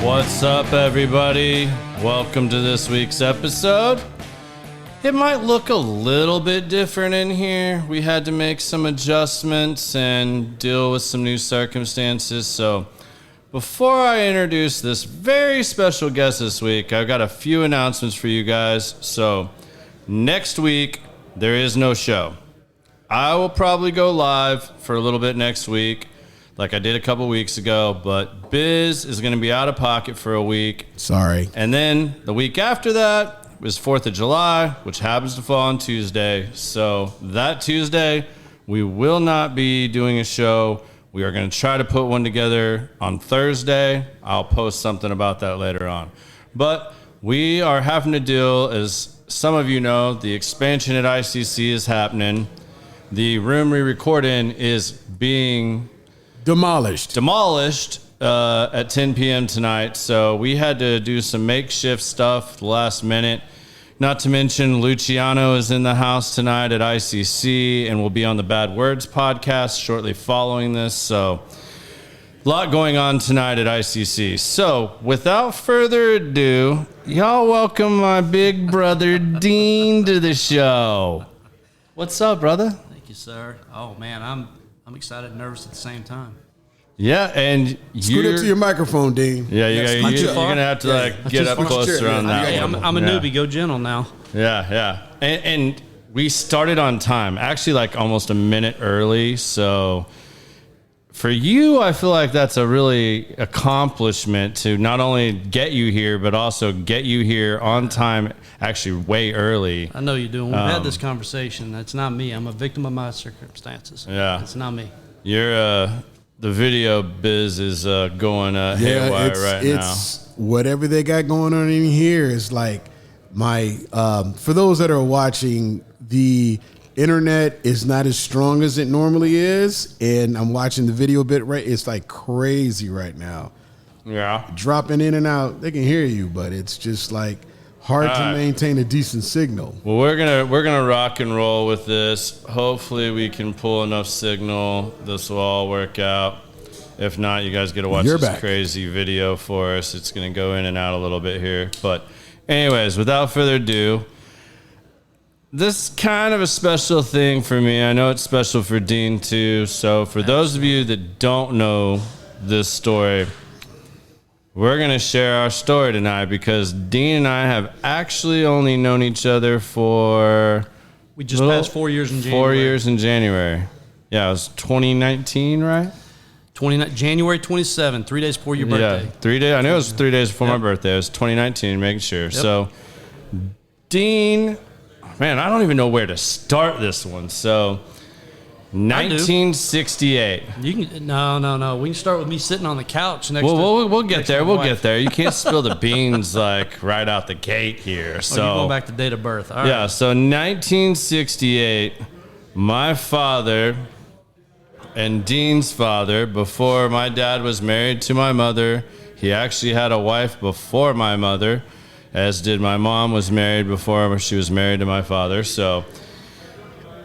What's up, everybody? Welcome to this week's episode. It might look a little bit different in here. We had to make some adjustments and deal with some new circumstances. So before I introduce this very special guest this week, I've got a few announcements for you guys. So next week, there is no show. I will probably go live for a little bit next week, like I did a couple weeks ago, but Biz is going to be out of pocket for a week. Sorry. And then the week after that was 4th of July, which happens to fall on Tuesday. So that Tuesday, we will not be doing a show. We are going to try to put one together on Thursday. I'll post something about that later on. But we are having to deal, as some of you know, the expansion at ICC is happening. The room we record in is being Demolished at 10 p.m. tonight. So we had to do some makeshift stuff last minute. Not to mention Luciano is in the house tonight at ICC and will be on the Bad Words podcast shortly following this. So a lot going on tonight at ICC. So without further ado, y'all welcome my big brother Dean to the show. What's up, brother? Thank you, sir. Oh man, I'm excited and nervous at the same time. Yeah, and scoot up to your microphone, Dean. Yeah, you're gonna have to get up closer on that. Hey, I'm a newbie. Go gentle now. Yeah. And we started on time, actually, like almost a minute early. So for you, I feel like that's a really accomplishment to not only get you here, but also get you here on time, actually way early. I know you do. We've had this conversation. That's not me. I'm a victim of my circumstances. Yeah, it's not me. You're the video biz is going haywire right now. It's whatever they got going on in here is like my. For those that are watching, the internet is not as strong as it normally is, and I'm watching the video bit rate. It's like crazy right now. Yeah, dropping in and out. They can hear you, but it's just like hard to maintain a decent signal. Well, we're gonna rock and roll with this. Hopefully, we can pull enough signal. This will all work out. If not, you guys get to watch this crazy video for us. It's gonna go in and out a little bit here. But anyways, without further ado, this is kind of a special thing for me. I know it's special for Dean too. So for those of you that don't know this story, we're going to share our story tonight because Dean and I have actually only known each other for... We just passed 4 years in January. 4 years in January. Yeah, it was 2019, right? January 27th, 3 days before your birthday. Yeah, 3 days. I knew it was 3 days before my birthday. It was 2019, making sure. Yep. So, Dean... Man, I don't even know where to start this one. So... 1968. You can no. We can start with me sitting on the couch next. We'll get there. We'll get there. You can't spill the beans like right out the gate here. So you're going back to date of birth. All right. Yeah. So 1968, my father and Dean's father, before my dad was married to my mother, he actually had a wife before my mother, as did my mom was married before she was married to my father. So.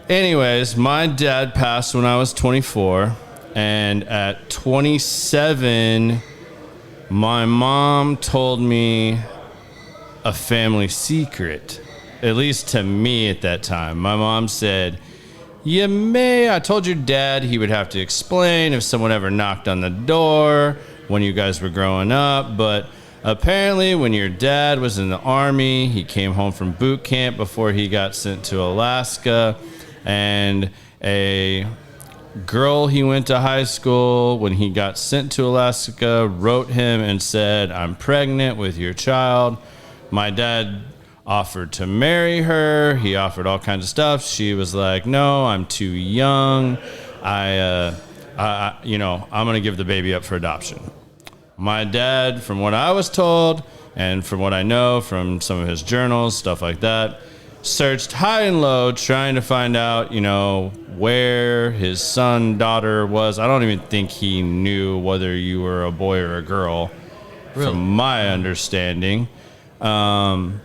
Anyways, my dad passed when I was 24, and at 27, my mom told me a family secret, at least to me at that time. My mom said, I told your dad he would have to explain if someone ever knocked on the door when you guys were growing up, but apparently when your dad was in the Army, he came home from boot camp before he got sent to Alaska. And a girl he went to high school when he got sent to Alaska wrote him and said, "I'm pregnant with your child." My dad offered to marry her. He offered all kinds of stuff. She was like, "No, I'm too young. I'm going to give the baby up for adoption." My dad, from what I was told and from what I know from some of his journals, stuff like that, searched high and low trying to find out, where his son, daughter was. I don't even think he knew whether you were a boy or a girl, really? From my understanding. And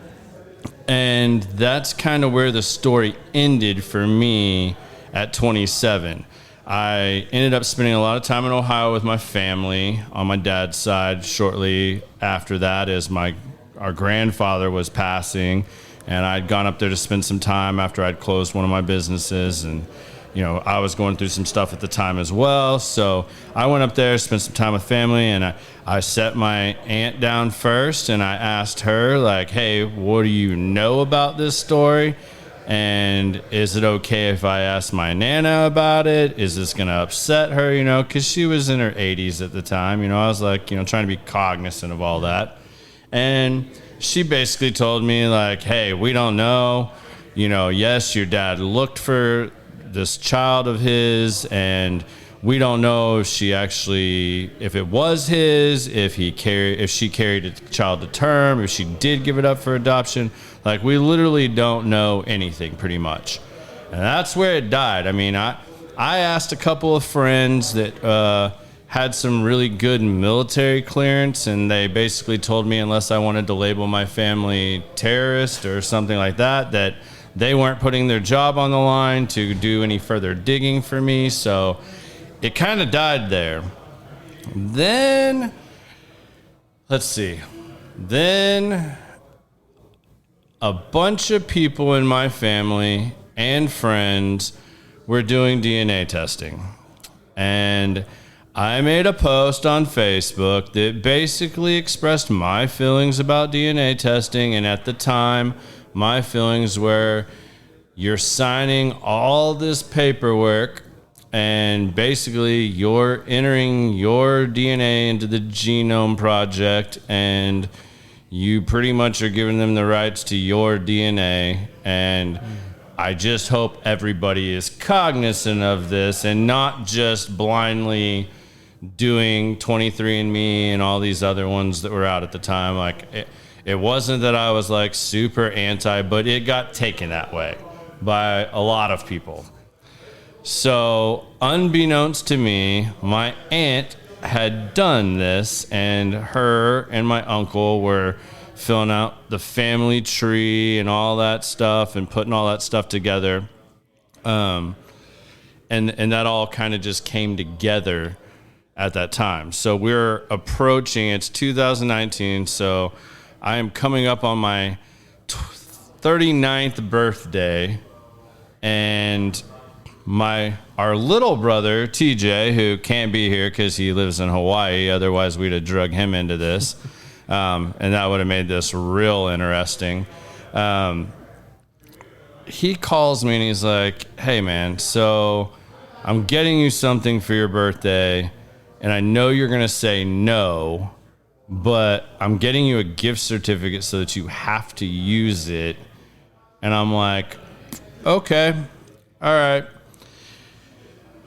that's kind of where the story ended for me at 27. I ended up spending a lot of time in Ohio with my family on my dad's side. Shortly after that, as our grandfather was passing, and I'd gone up there to spend some time after I'd closed one of my businesses, and I was going through some stuff at the time as well. So I went up there, spent some time with family, and I set my aunt down first, and I asked her, like, hey, what do you know about this story? And is it okay if I ask my Nana about it? Is this going to upset her, because she was in her 80s at the time. I was like, trying to be cognizant of all that. And she basically told me, like, hey, we don't know. Yes, your dad looked for this child of his, and we don't know if it was his, if she carried a child to term, if she did give it up for adoption. Like, we literally don't know anything, pretty much. And that's where it died. I mean, I asked a couple of friends that had some really good military clearance, and they basically told me unless I wanted to label my family terrorist or something like that they weren't putting their job on the line to do any further digging for me. So it kind of died there. Then, let's see. Then a bunch of people in my family and friends were doing DNA testing. And I made a post on Facebook that basically expressed my feelings about DNA testing. And at the time, my feelings were, you're signing all this paperwork and basically you're entering your DNA into the Genome Project, and you pretty much are giving them the rights to your DNA. And I just hope everybody is cognizant of this and not just blindly doing 23andMe and all these other ones that were out at the time. Like, it wasn't that I was like super anti, but it got taken that way by a lot of people. So unbeknownst to me, my aunt had done this, and her and my uncle were filling out the family tree and all that stuff and putting all that stuff together. And that all kind of just came together at that time. So we're approaching, it's 2019, so I am coming up on my 39th birthday, and our little brother, TJ, who can't be here because he lives in Hawaii, otherwise we'd have drug him into this, and that would have made this real interesting. He calls me and he's like, hey man, so I'm getting you something for your birthday, and I know you're going to say no, but I'm getting you a gift certificate so that you have to use it. And I'm like, okay, all right.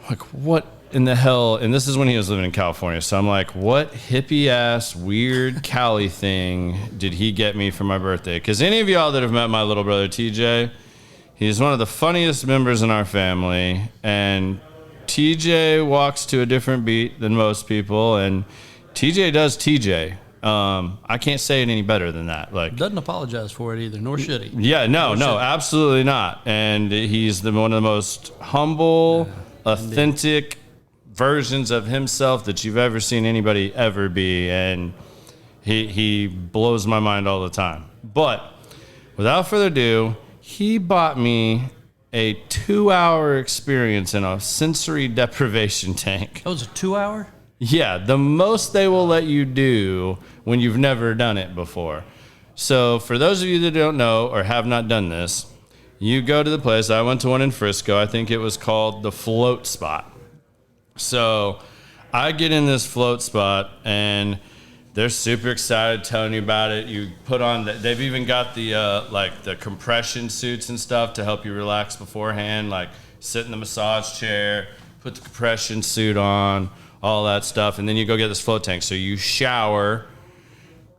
Like, what in the hell? And this is when he was living in California. So I'm like, what hippie ass weird Cali thing did he get me for my birthday? Because any of y'all that have met my little brother TJ, he's one of the funniest members in our family. And TJ walks to a different beat than most people, and TJ does TJ. I can't say it any better than that. Like, doesn't apologize for it either, nor should he. Yeah, no, absolutely not. And he's one of the most humble, authentic versions of himself that you've ever seen anybody ever be. And he blows my mind all the time. But without further ado, he bought me a 2-hour experience in a sensory deprivation tank. That was a 2-hour? Yeah, the most they will let you do when you've never done it before. So for those of you that don't know or have not done this, you go to the place. I went to one in Frisco. I think it was called the Float Spot. So I get in this float spot, and they're super excited telling you about it. You put on, they've even got the the compression suits and stuff to help you relax beforehand. Like, sit in the massage chair, put the compression suit on, all that stuff, and then you go get this float tank. So you shower,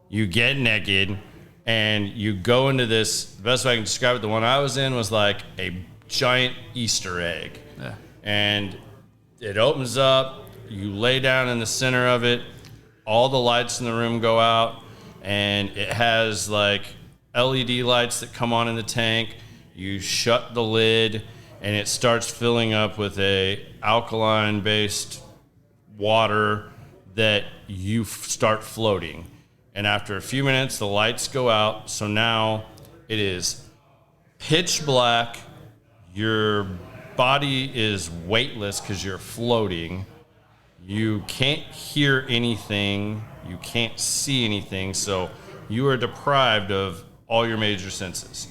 you get naked, and you go into this. The best way I can describe it, the one I was in was like a giant Easter egg. Yeah. And it opens up, you lay down in the center of it, all the lights in the room go out, and it has like LED lights that come on in the tank. You shut the lid, and it starts filling up with a alkaline-based water that you start floating. And after a few minutes, the lights go out. So now it is pitch black. Your body is weightless because you're floating. You can't hear anything. You can't see anything. So you are deprived of all your major senses.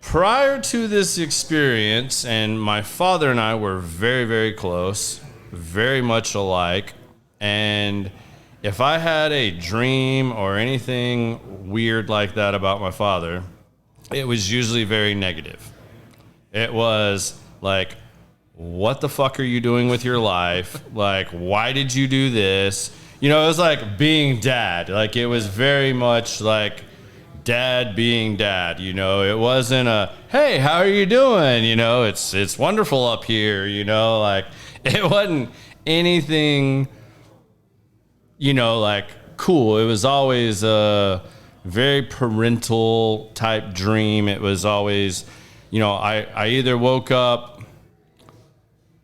Prior to this experience, and my father and I were very, very close, very much alike. And if I had a dream or anything weird like that about my father, it was usually very negative. It was like, what the fuck are you doing with your life? Like, why did you do this? You know, it was like being dad. Like, it was very much like dad being dad. You know, it wasn't a, hey, how are you doing? You know, it's wonderful up here. You know, like, it wasn't anything, you know, like, cool. It was always a very parental type dream. It was always, you know, I either woke up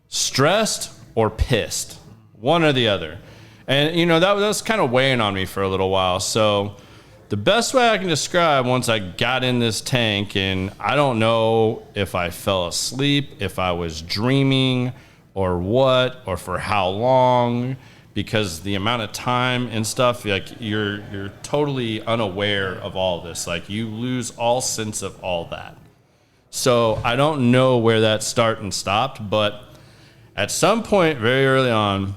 stressed or pissed, one or the other. And, you know, that was kind of weighing on me for a little while. So the best way I can describe once I got in this tank, and I don't know if I fell asleep, if I was dreaming or what, or for how long, because the amount of time and stuff, like you're totally unaware of all this. Like, you lose all sense of all that. So I don't know where that started and stopped, but at some point very early on,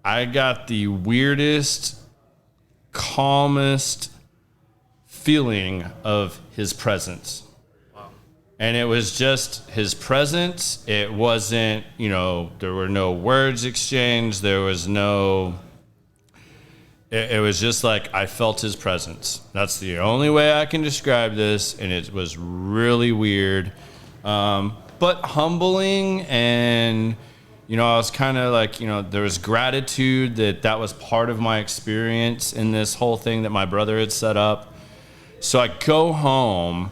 I got the weirdest, calmest feeling of his presence. Wow. And it was just his presence. It wasn't, you know, there were no words exchanged. There was no, it was just like I felt his presence. That's the only way I can describe this. And it was really weird, but humbling. And, you know, I was kind of like, you know, there was gratitude that was part of my experience in this whole thing that my brother had set up. So I go home,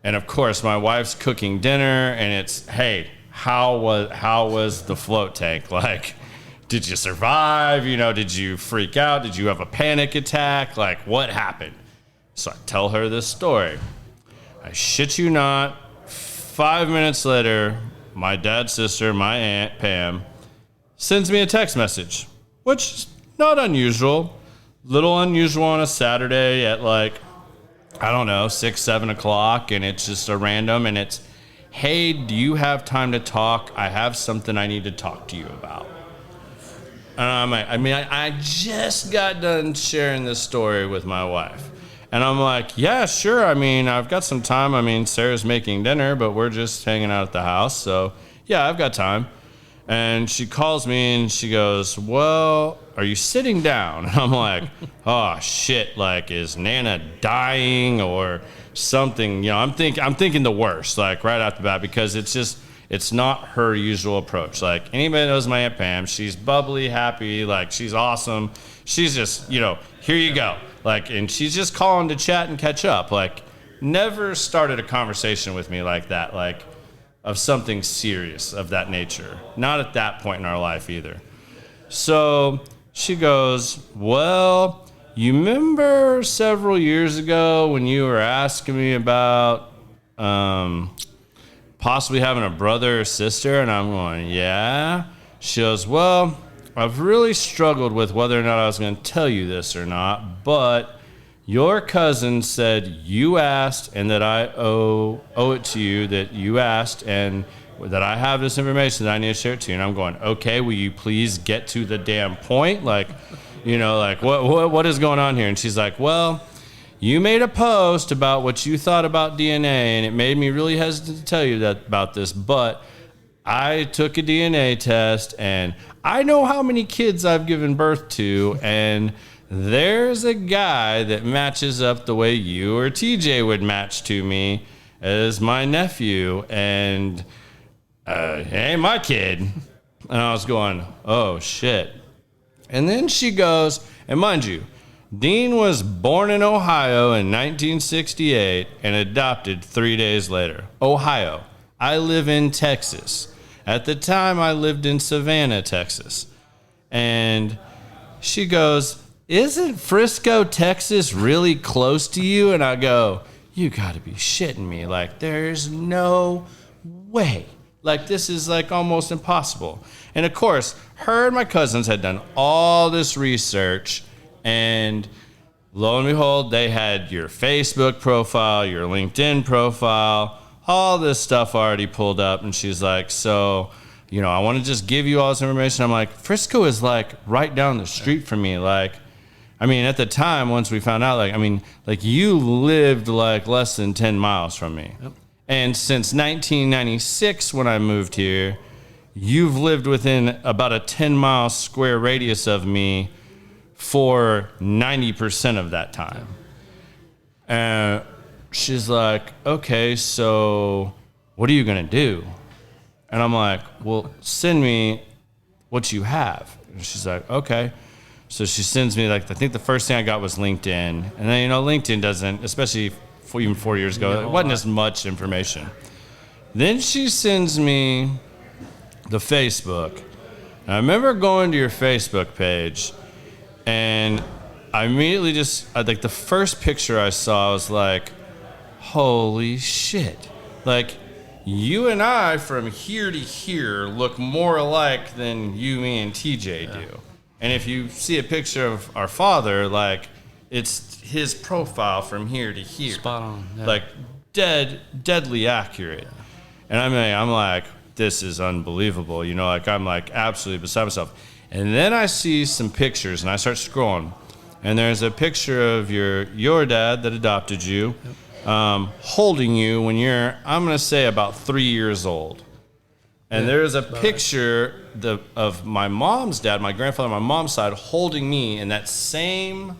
and of course my wife's cooking dinner, and it's, hey, how was the float tank? Like, did you survive? You know, did you freak out? Did you have a panic attack? Like, what happened? So I tell her this story. I shit you not, 5 minutes later, my dad's sister, my aunt, Pam, sends me a text message, which is not unusual. Little unusual on a Saturday at like, I don't know, 6, 7 o'clock, and it's just a random, and it's, hey, do you have time to talk? I have something I need to talk to you about. And I'm like, I just got done sharing this story with my wife. And I'm like, yeah, sure. I mean, I've got some time. I mean, Sarah's making dinner, but we're just hanging out at the house. So, yeah, I've got time. And she calls me and she goes, well, are you sitting down? And I'm like, oh, shit. Like, is Nana dying or something? You know, I'm thinking the worst, like, right off the bat, because it's not her usual approach. Like, anybody that knows my Aunt Pam, she's bubbly, happy, like, she's awesome. She's just, you know, here you go. Like, and she's just calling to chat and catch up. Like, never started a conversation with me like that, like, of something serious of that nature. Not at that point in our life either. So she goes, well, you remember several years ago when you were asking me about possibly having a brother or sister? And I'm going, yeah. She goes, well, I've really struggled with whether or not I was going to tell you this or not, but your cousin said you asked and that I owe it to you that you asked and that I have this information that I need to share it to you. And I'm going, okay, will you please get to the damn point? Like, you know, like what is going on here? And she's like, well, you made a post about what you thought about DNA and it made me really hesitant to tell you that about this, but I took a DNA test and I know how many kids I've given birth to, and there's a guy that matches up the way you or TJ would match to me as my nephew, and he ain't my kid. And I was going, oh, shit. And then she goes, and mind you, Dean was born in Ohio in 1968 and adopted 3 days later. Ohio. I live in Texas. At the time, I lived in Savannah, Texas. And she goes, isn't Frisco, Texas really close to you? And I go, you got to be shitting me. Like, there's no way. Like, this is like almost impossible. And of course, her and my cousins had done all this research, and lo and behold, they had your Facebook profile, your LinkedIn profile, all this stuff already pulled up. And she's like, so, you know, I want to just give you all this information. I'm like, Frisco is like right down the street from me. Like, I mean, at the time, once we found out, like, I mean, like, you lived like less than 10 miles from me. Yep. And since 1996, when I moved here, you've lived within about a 10-mile square radius of me for 90% of that time. And she's like, okay, so what are you going to do? And I'm like, well, send me what you have. And she's like, okay. So she sends me, like, I think the first thing I got was LinkedIn. And then, you know, LinkedIn doesn't, especially even 4 years ago, it wasn't as much information. Then she sends me the Facebook. And I remember going to your Facebook page, and I immediately just, like, the first picture I saw, I was like, holy shit. Like, you and I from here to here look more alike than you, me, and TJ do. And if you see a picture of our father, like, it's his profile from here to here. Spot on. Yeah. Like, deadly accurate. And I'm like, this is unbelievable. You know, like, I'm like absolutely beside myself. And then I see some pictures, and I start scrolling. And there's a picture of your dad that adopted you, holding you when you're, I'm going to say, about 3 years old. And there's a picture of my mom's dad, my grandfather on my mom's side, holding me in that same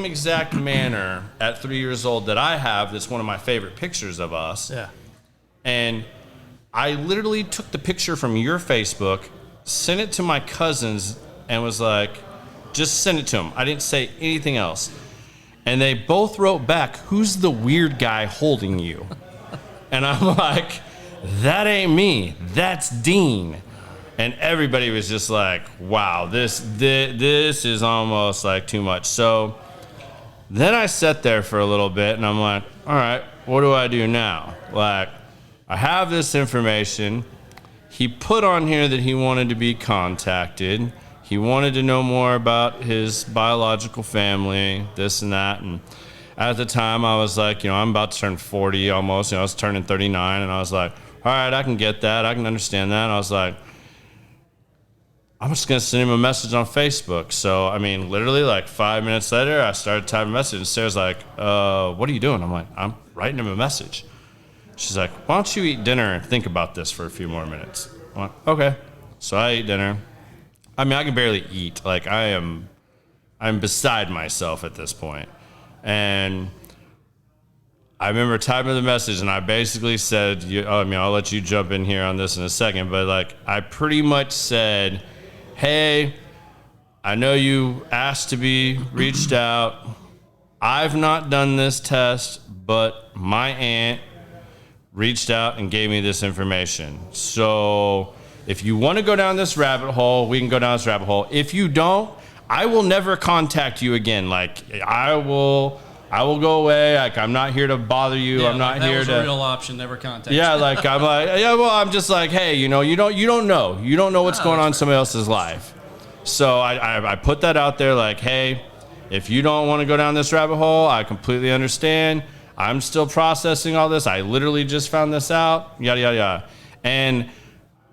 exact manner at 3 years old that I have. That's one of my favorite pictures of us. Yeah. And I literally took the picture from your Facebook, sent it to my cousins, and was like, just send it to them. I didn't say anything else. And they both wrote back, who's the weird guy holding you? And I'm like, that ain't me. That's Dean. And everybody was just like, wow, this is almost like too much. So then I sat there for a little bit, and I'm like, all right, what do I do now? Like, I have this information. He put on here that he wanted to be contacted. He wanted to know more about his biological family, this and that. And at the time, I was like, you know, I'm about to turn 40 almost. You know, I was turning 39, and I was like, all right, I can get that. I can understand that. And I was like, I'm just going to send him a message on Facebook. So, I mean, literally like 5 minutes later, I started typing a message, and Sarah's like, what are you doing? I'm like, I'm writing him a message. She's like, why don't you eat dinner and think about this for a few more minutes? I'm like, okay. So I ate dinner. I mean, I can barely eat. Like, I'm beside myself at this point. And I remember typing the message, and I basically said, I'll let you jump in here on this in a second, but like, I pretty much said, hey, I know you asked to be reached out. I've not done this test, but my aunt reached out and gave me this information. So if you want to go down this rabbit hole, we can go down this rabbit hole. If you don't, I will never contact you again. Like, I will go away. Like, I'm not here to bother you. Yeah, I'm not that here was to. a real option. Never contact. Yeah, like, I'm like, yeah. Well, I'm just like, hey, you know, you don't know. You don't know what's going on in somebody else's life. So I put that out there, like, hey, if you don't want to go down this rabbit hole, I completely understand. I'm still processing all this. I literally just found this out. Yada yada yada. And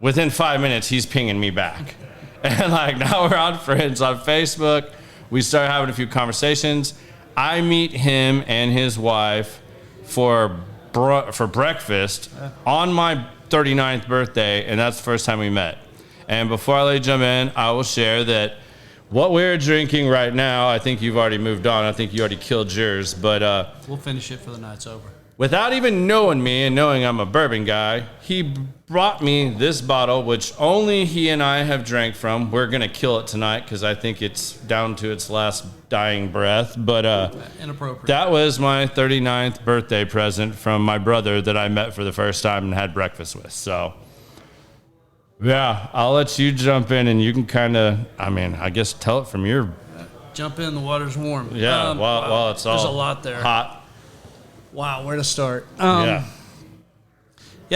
within 5 minutes, he's pinging me back. And like, now we're on friends on Facebook. We start having a few conversations. I meet him and his wife for breakfast on my 39th birthday, and that's the first time we met. And before I let you jump in, I will share that what we're drinking right now, I think you've already moved on. I think you already killed yours, but We'll finish it for the night's over. without even knowing me and knowing I'm a bourbon guy, he brought me this bottle, which only he and I have drank from. We're going to kill it tonight because I think it's down to its last dying breath. But Inappropriate. that was my 39th birthday present from my brother that I met for the first time and had breakfast with. So, yeah, I'll let you jump in and you can kind of, I guess tell it from your... Jump in, the water's warm. Yeah, while it's all there's a lot there. Hot. Wow, where to start? Yeah,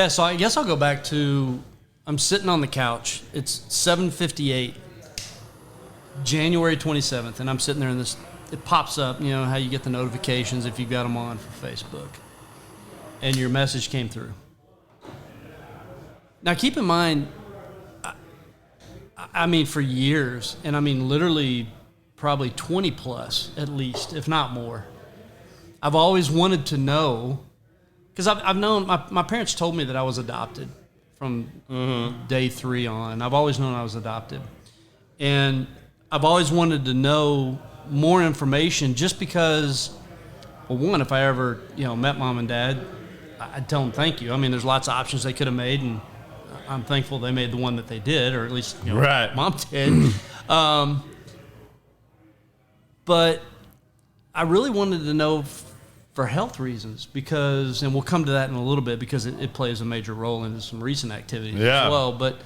so I guess I'll go back to, I'm sitting on the couch. It's 7:58, January 27th, and I'm sitting there and it pops up, you know, how you get the notifications if you've got them on for Facebook. And your message came through. Now, keep in mind, for years, and literally probably 20 plus at least, if not more, I've always wanted to know, because I've known, my parents told me that I was adopted from day 3 on. I've always known I was adopted. And I've always wanted to know more information just because, well, one, if I ever, met mom and dad, I'd tell them thank you. There's lots of options they could have made, and I'm thankful they made the one that they did, or at least right. Mom did. But I really wanted to know for health reasons because, and we'll come to that in a little bit because it plays a major role in some recent activities as well. But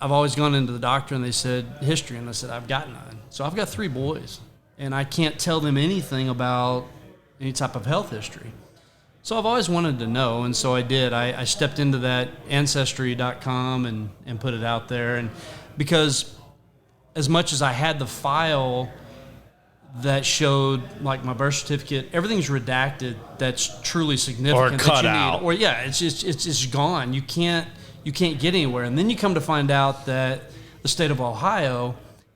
I've always gone into the doctor and they said history, and I said I've got none. So I've got 3 boys, and I can't tell them anything about any type of health history. So I've always wanted to know, and so I did. I stepped into that ancestry.com and put it out there, and because as much as I had the file that showed like my birth certificate, everything's redacted that's truly significant or cut that you out. need. Or it's gone. You can't get anywhere. And then you come to find out that the state of Ohio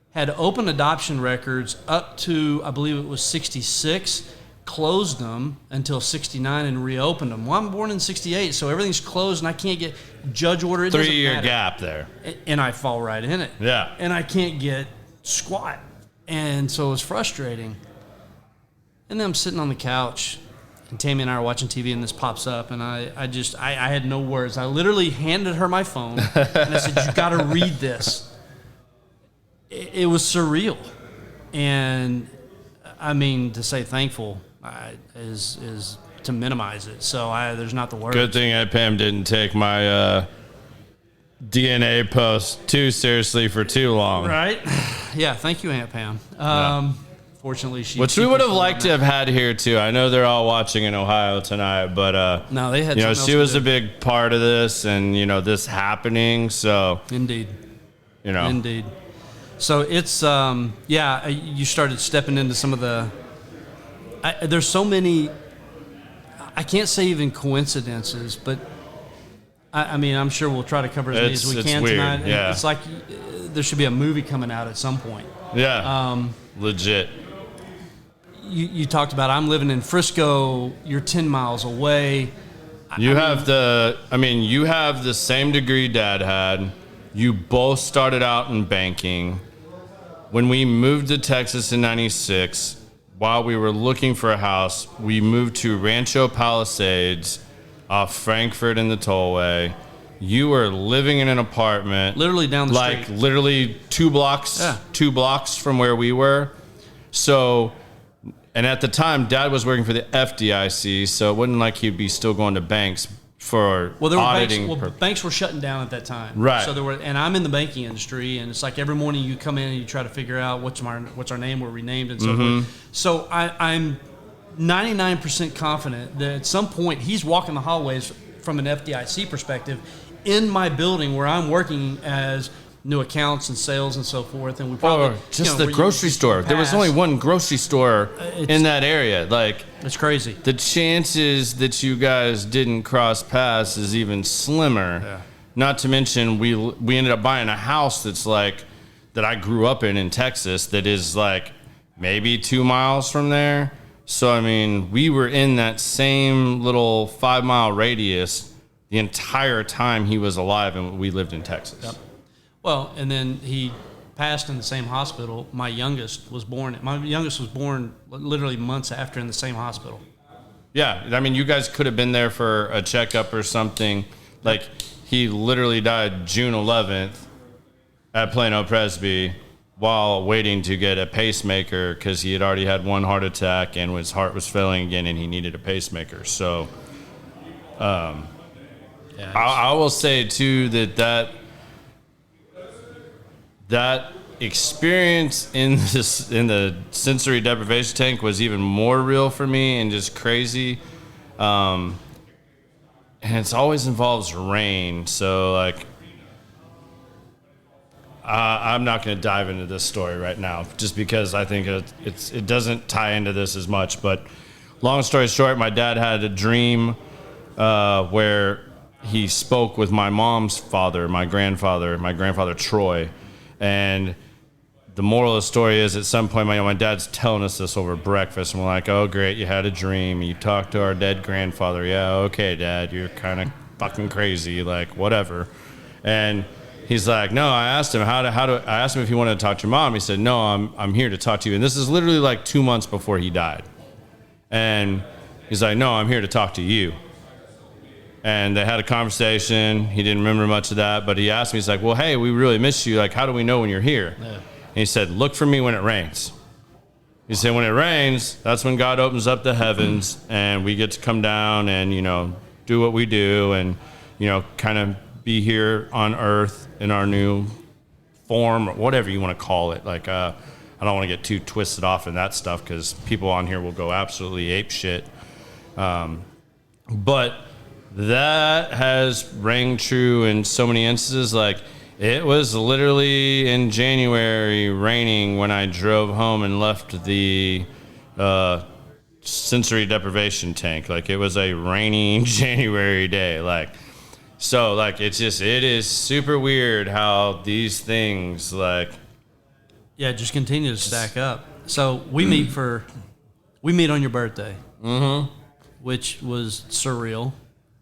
had open adoption records up to, I believe it was 66, closed them until 69 and reopened them. Well, I'm born in 68, so everything's closed and I can't get judge order. It 3-year gap there. And I fall right in it. Yeah. And I can't get squat. And so it was frustrating. And then I'm sitting on the couch, and Tammy and I are watching TV, and this pops up, and I had no words. I literally handed her my phone, and I said, you got to read this. It was surreal. And, to say thankful is to minimize it. So there's not the words. Good thing Aunt Pam didn't take my DNA post too seriously for too long. Right? Yeah, thank you, Aunt Pam. Fortunately, which we would have liked to have had here too. I know they're all watching in Ohio tonight, but no, they had. She was a big part of this, and this happening. So indeed, indeed. So it's you started stepping into some of the. There's so many. I can't say even coincidences, but I'm sure we'll try to cover as many as we can weird. tonight. Yeah. It's like there should be a movie coming out at some point. Yeah. Legit. You talked about I'm living in Frisco. You're 10 miles away. You have the same degree Dad had. You both started out in banking. When we moved to Texas in '96, while we were looking for a house, we moved to Rancho Palisades off Frankfurt in the Tollway. You were living in an apartment. Literally down the street. Like literally 2 blocks from where we were. So, and at the time, Dad was working for the FDIC, so it wasn't like he'd be still going to banks for auditing. Banks were shutting down at that time. Right. So and I'm in the banking industry, and it's like every morning you come in and you try to figure out what's our name, we're renamed, and so forth. So I'm 99% confident that at some point he's walking the hallways from an FDIC perspective in my building where I'm working as new accounts and sales and so forth, and we probably just the grocery store. There was only one grocery store in that area. Like, it's crazy. The chances that you guys didn't cross paths is even slimmer. Yeah. Not to mention we ended up buying a house that's like that I grew up in Texas that is like maybe 2 miles from there. So we were in that same little 5-mile radius the entire time he was alive, and we lived in Texas. Yep. Well, and then he passed in the same hospital. My youngest was born literally months after in the same hospital. Yeah, I mean, you guys could have been there for a checkup or something. Like, he literally died June 11th at Plano Presby while waiting to get a pacemaker because he had already had one heart attack and his heart was failing again and he needed a pacemaker. So, I will say, too, that experience in the sensory deprivation tank was even more real for me and just crazy. And it always involves rain. So, like, I'm not going to dive into this story right now just because I think it doesn't tie into this as much. But long story short, my dad had a dream where he spoke with my mom's father, my grandfather Troy. And the moral of the story is at some point my dad's telling us this over breakfast, and we're like, oh, great, you had a dream. You talked to our dead grandfather. Yeah, okay, Dad, you're kind of fucking crazy, like, whatever. And he's like, no, I asked him I asked him if he wanted to talk to your mom. He said, no, I'm here to talk to you. And this is literally like 2 months before he died. And he's like, no, I'm here to talk to you. And they had a conversation. He didn't remember much of that, but he asked me, he's like, well, hey, we really miss you. Like, how do we know when you're here? Yeah. And he said, look for me when it rains. He said, when it rains, that's when God opens up the heavens and we get to come down and, do what we do and, kind of be here on earth in our new form, or whatever you want to call it. Like, I don't want to get too twisted off in that stuff because people on here will go absolutely ape shit. But that has rang true in so many instances. Like, it was literally in January raining when I drove home and left the sensory deprivation tank. Like, it was a rainy January day. Like, so, like, it is super weird how these things, like... Yeah, just continue to stack up. So, we meet on your birthday. Mm-hmm. Which was surreal.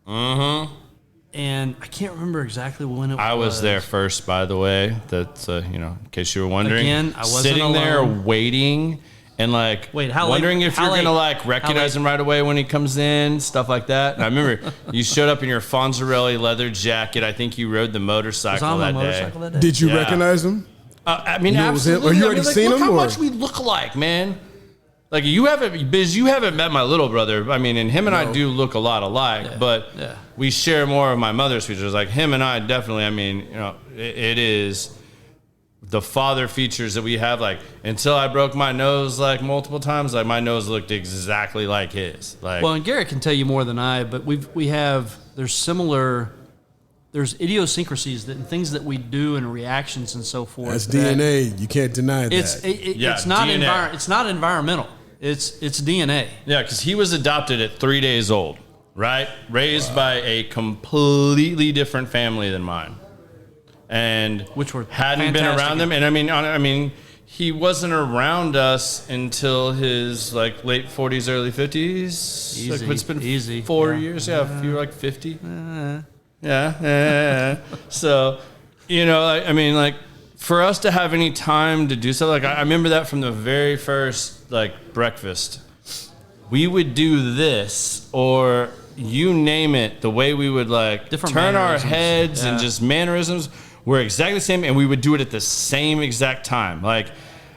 Mm-hmm. And I can't remember exactly when it was. I was there first, by the way. That's, in case you were wondering. Again, I wasn't sitting alone. There waiting and, like, wondering if you're going to, like, recognize him right away when he comes in, stuff like that. And I remember you showed up in your Fonzarelli leather jacket. I think you rode the motorcycle that day. Did you recognize him? I mean, absolutely. Or you already seen him? Look how much we look alike, man. Like, you haven't met my little brother. I mean, and him and I do look a lot alike, but we share more of my mother's features. Like, him and I definitely, I mean, it is the father features that we have. Like, until I broke my nose, like, multiple times, like, my nose looked exactly like his. Like, well, and Garrett can tell you more than I, but there's idiosyncrasies and things that we do and reactions and so forth. That's DNA. You can't deny that. It's not environmental. It's DNA. Yeah, because he was adopted at 3 days old, right? Raised by a completely different family than mine, and which were hadn't been around them. And I mean, he wasn't around us until his, like, late 40s, early 50s. Easy, like, it's been easy. 4 years. Yeah, you're like 50. Yeah. So, I mean, like, for us to have any time to do so, like, I remember that from the very first, like, breakfast. We would do this, or you name it, the way we would, like, different turn our heads and just mannerisms were exactly the same, and we would do it at the same exact time. Like,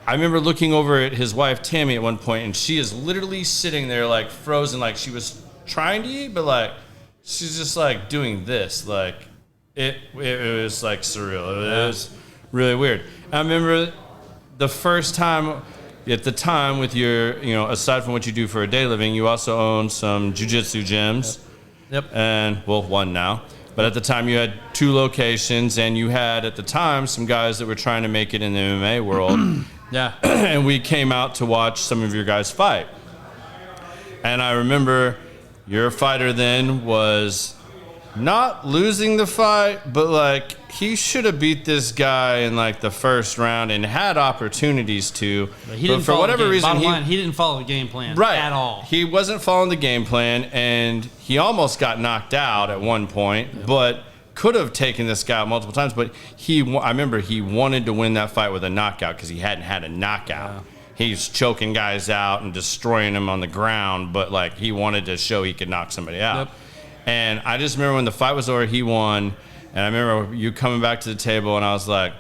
I remember looking over at his wife, Tammy, at one point, and she is literally sitting there, like, frozen, like she was trying to eat, but, like, she's just, like, doing this. Like, it was, like, surreal. It was really weird. I remember the first time, at the time, with your, aside from what you do for a day living, you also own some jiu-jitsu gyms. Yep. And, well, one now. But at the time, you had 2 locations, and you had, at the time, some guys that were trying to make it in the MMA world. Yeah. And we came out to watch some of your guys fight. And I remember... your fighter then was not losing the fight, but, like, he should have beat this guy in, like, the first round and had opportunities to. But for whatever reason, he didn't follow the game plan at all. He wasn't following the game plan, and he almost got knocked out at one point, but could have taken this guy out multiple times. But I remember he wanted to win that fight with a knockout because he hadn't had a knockout. he's choking guys out and destroying them on the ground, but like he wanted to show he could knock somebody out. Yep. And I just remember when the fight was over, he won. And I remember you coming back to the table, and I was like,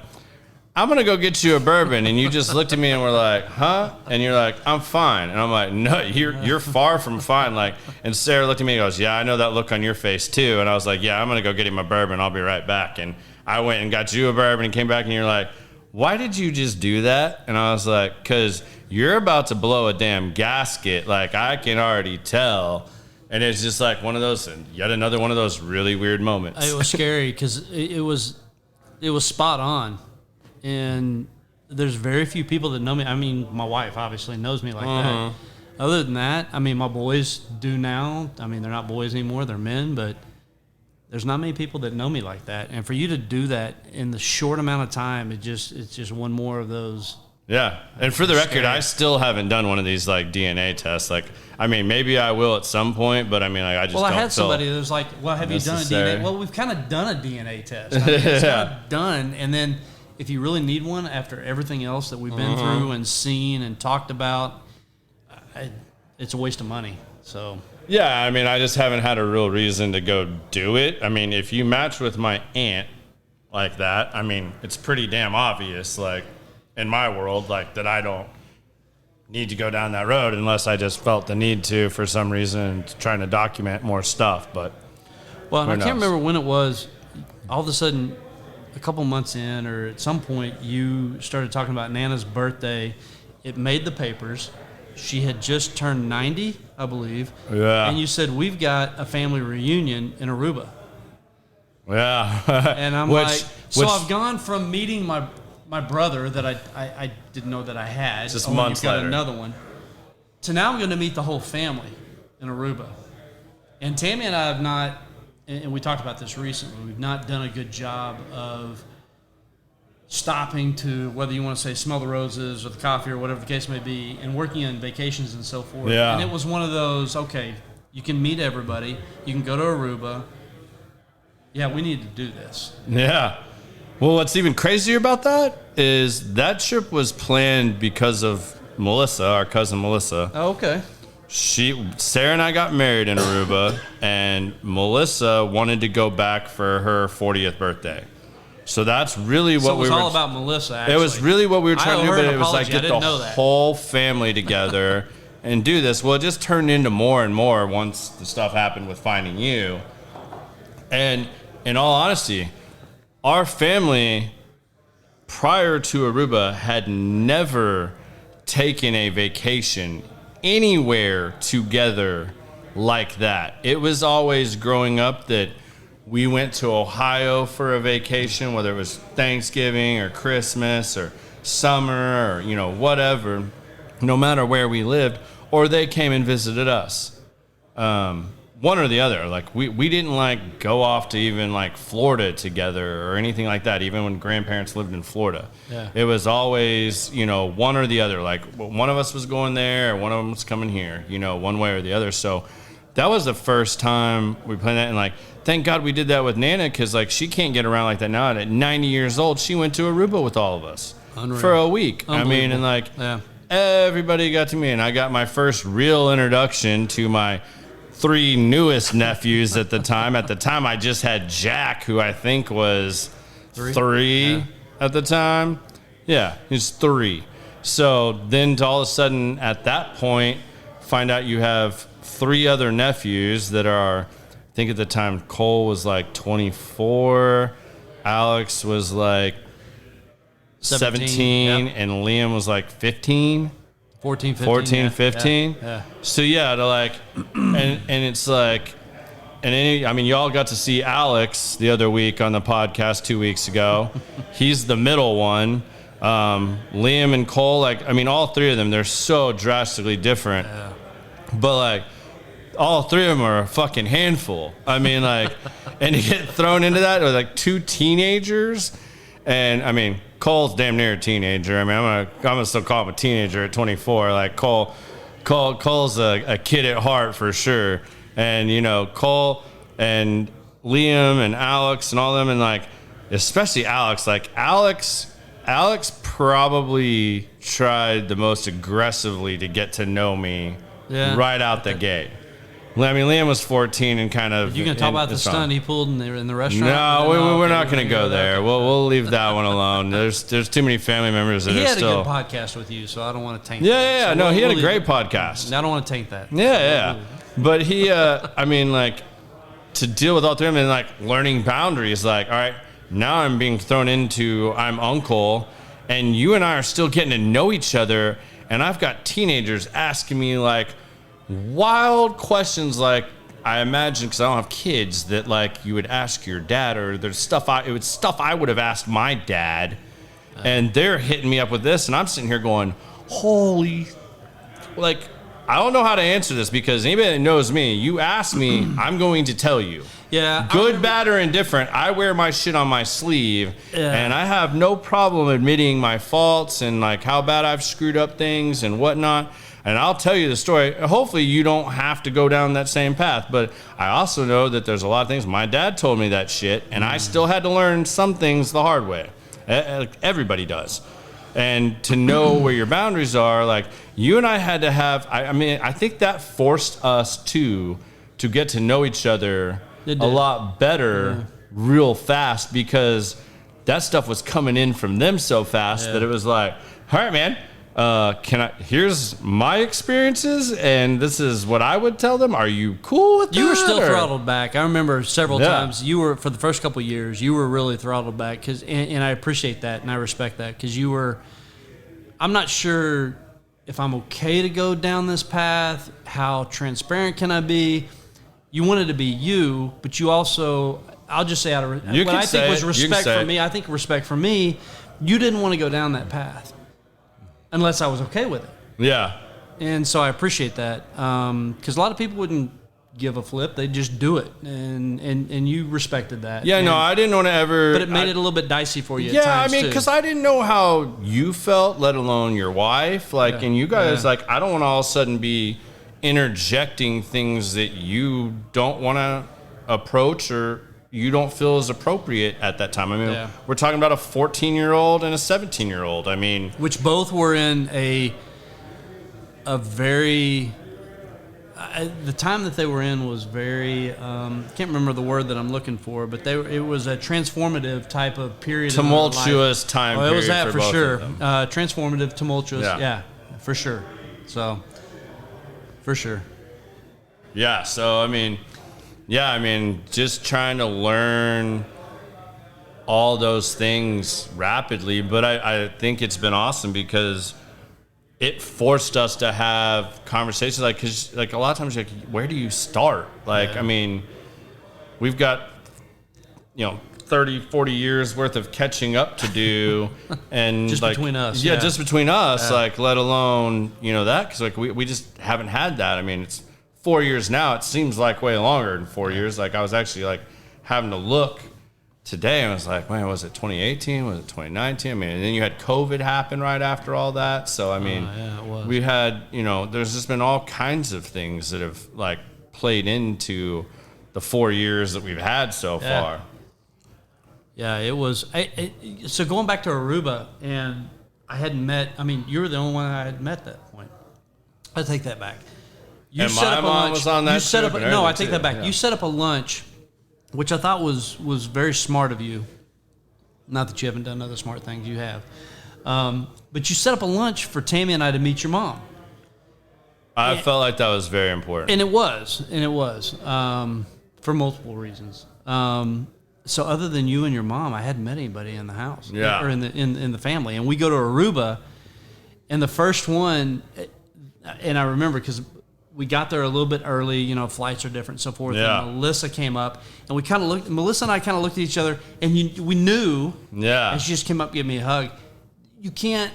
I'm going to go get you a bourbon. And you just looked at me and were like, huh? And you're like, I'm fine. And I'm like, no, you're far from fine. Like, and Sarah looked at me and goes, yeah, I know that look on your face too. And I was like, yeah, I'm going to go get him a bourbon. I'll be right back. And I went and got you a bourbon and came back, and you're like, why did you just do that? And I was like, because you're about to blow a damn gasket. Like, I can already tell. And it's just like one of those, yet another one of those really weird moments. It was scary because it was spot on. And there's very few people that know me. I mean, my wife obviously knows me like that. Other than that, I mean, my boys do now. I mean, they're not boys anymore. They're men. But there's not many people that know me like that. And for you to do that in the short amount of time, it's just one more of those. Yeah. And for the record, I still haven't done one of these like DNA tests. Like, I mean, maybe I will at some point, but I mean, like, I just don't I had somebody that was like, well, have you done a DNA? Well, we've kind of done a DNA test. I mean, it's kind of done. And then if you really need one after everything else that we've been through and seen and talked about, it's a waste of money. So. Yeah. I mean, I just haven't had a real reason to go do it. I mean, if you match with my aunt like that, I mean, it's pretty damn obvious, like, in my world, like, that I don't need to go down that road unless I just felt the need to for some reason, trying to document more stuff. But well, and I can't remember when it was. All of a sudden, a couple months in, or at some point, you started talking about Nana's birthday. It made the papers. She had just turned 90, I believe. Yeah. And you said, we've got a family reunion in Aruba. Yeah. And I'm like, so I've gone from meeting my brother that I didn't know that I had. Just months got later. Another one. To now I'm going to meet the whole family in Aruba. And Tammy and I have not, and we talked about this recently, we've not done a good job of stopping to, whether you want to say smell the roses or the coffee or whatever the case may be, and working on vacations and so forth. Yeah. And it was one of those, okay, you can meet everybody. You can go to Aruba. Yeah, we need to do this. Yeah. Well, what's even crazier about that is that trip was planned because of Melissa, our cousin Melissa. Oh, okay. Sarah and I got married in Aruba, and Melissa wanted to go back for her 40th birthday. So that's really what we were. It was all about Melissa, actually. It was really what we were trying to do, but it was like get the whole family together and do this. Well, it just turned into more and more once the stuff happened with finding you. And in all honesty, our family, prior to Aruba, had never taken a vacation anywhere together like that. It was always growing up that we went to Ohio for a vacation, whether it was Thanksgiving or Christmas or summer or, you know, whatever, no matter where we lived, or they came and visited us. One or the other. Like, we didn't, like, go off to even, like, Florida together or anything like that, even when grandparents lived in Florida. Yeah. It was always, you know, one or the other. Like, one of us was going there or one of them was coming here, you know, one way or the other. So that was the first time we planned that. And, like, thank God we did that with Nana because, like, she can't get around like that now. And at 90 years old, she went to Aruba with all of us. Unreal. For a week. I mean, and, like, everybody got to me. And I got my first real introduction to my 3 newest nephews at the time. At the time, I just had Jack, who I think was 3 at the time. Yeah, he's 3. So then all of a sudden, at that point, find out you have 3 other nephews that are, I think at the time, Cole was like 24, Alex was like 17, yep. and Liam was like 15. 14, 15. Yeah. So yeah, to like, and it's like, I mean, y'all got to see Alex the other week on the podcast 2 weeks ago. He's the middle one. Liam and Cole, like, I mean, all 3 of them, they're so drastically different. Yeah. But like, all 3 of them are a fucking handful. I mean, like, and to get thrown into that with like 2 teenagers, and I mean, Cole's damn near a teenager. I mean, I'm gonna still call him a teenager at 24. Like Cole's a kid at heart for sure. And you know, Cole and Liam and Alex and all them, and like especially Alex. Like Alex probably tried the most aggressively to get to know me right out the gate. I mean, Liam was 14 and kind of... You going to talk about the stunt he pulled in the restaurant? No, we're not going to go there. We'll leave that one alone. There's too many family members that are still... He had a good podcast with you, so I don't want to taint that. Yeah. So No, he had a great podcast. I don't want to taint that. Yeah. But he, I mean, like, to deal with all three of them and, like, learning boundaries, like, all right, now I'm being thrown into I'm uncle, and you and I are still getting to know each other, and I've got teenagers asking me, like, wild questions, like I imagine, because I don't have kids, that like you would ask your dad, or there's stuff I would have asked my dad, and they're hitting me up with this, and I'm sitting here going, holy, like I don't know how to answer this, because anybody that knows me, you ask me, I'm going to tell you. Yeah. Good, bad, or indifferent, I wear my shit on my sleeve, and I have no problem admitting my faults and like how bad I've screwed up things and whatnot. And I'll tell you the story. Hopefully you don't have to go down that same path. But I also know that there's a lot of things. My dad told me that shit, and I still had to learn some things the hard way. Everybody does. And to know where your boundaries are, like you and I had to have, I mean, I think that forced us to get to know each other a lot better real fast, because that stuff was coming in from them so fast that it was like, all right, man. Here's my experiences, and this is what I would tell them. Are you cool with that? You were still throttled back. I remember several times you were, for the first couple of years, you were really throttled back, and I appreciate that and I respect that, because you were, I'm not sure if I'm okay to go down this path. How transparent can I be? You wanted to be you, but you also, I'll just say out of what I think was respect for me, I think respect for me, you didn't want to go down that path. Unless I was okay with it. Yeah. And so I appreciate that. Because a lot of people wouldn't give a flip. They'd just do it. And you respected that. Yeah, no, I didn't want to ever... But it made it a little bit dicey for you at times, I mean, because I didn't know how you felt, let alone your wife. Like, and you guys, like, I don't want to all of a sudden be interjecting things that you don't want to approach or you don't feel is appropriate at that time. I mean, we're talking about a 14-year-old and a 17-year-old. I mean, which both were in a very the time that they were in was very can't remember the word that I'm looking for, but it was a transformative type of period. Tumultuous time period. It was that for sure. Transformative, tumultuous. Yeah, for sure. So, for sure. Yeah. So I mean. Yeah, I mean, just trying to learn all those things rapidly. But I think it's been awesome because it forced us to have conversations. Like, because like a lot of times, you're like, where do you start? Like, I mean, we've got, 30, 40 years worth of catching up to do. And just like, between us. Yeah, just between us, like, let alone, that. Because like we just haven't had that. I mean, it's 4 years now. It seems like way longer than 4 years. Like I was actually like having to look today, and I was like, man, was it 2018? Was it 2019? I mean, and then you had COVID happen right after all that. So I mean, it was. We had, there's just been all kinds of things that have like played into the 4 years that we've had so far. Yeah, it was. So going back to Aruba, and I hadn't met. I mean, you were the only one I had met at that point. I take that back. You and set my up a mom lunch. was on that trip. No, I take that back. Yeah. You set up a lunch, which I thought was very smart of you. Not that you haven't done other smart things, you have. But you set up a lunch for Tammy and I to meet your mom. I felt like that was very important. And it was. For multiple reasons. So other than you and your mom, I hadn't met anybody in the house. Yeah. Or in the family. And we go to Aruba, and the first one, and I remember because we got there a little bit early, flights are different and so forth. Yeah. And Melissa came up, and we kind of looked, Melissa and I kind of looked at each other, and we knew. Yeah. And she just came up, gave me a hug. You can't,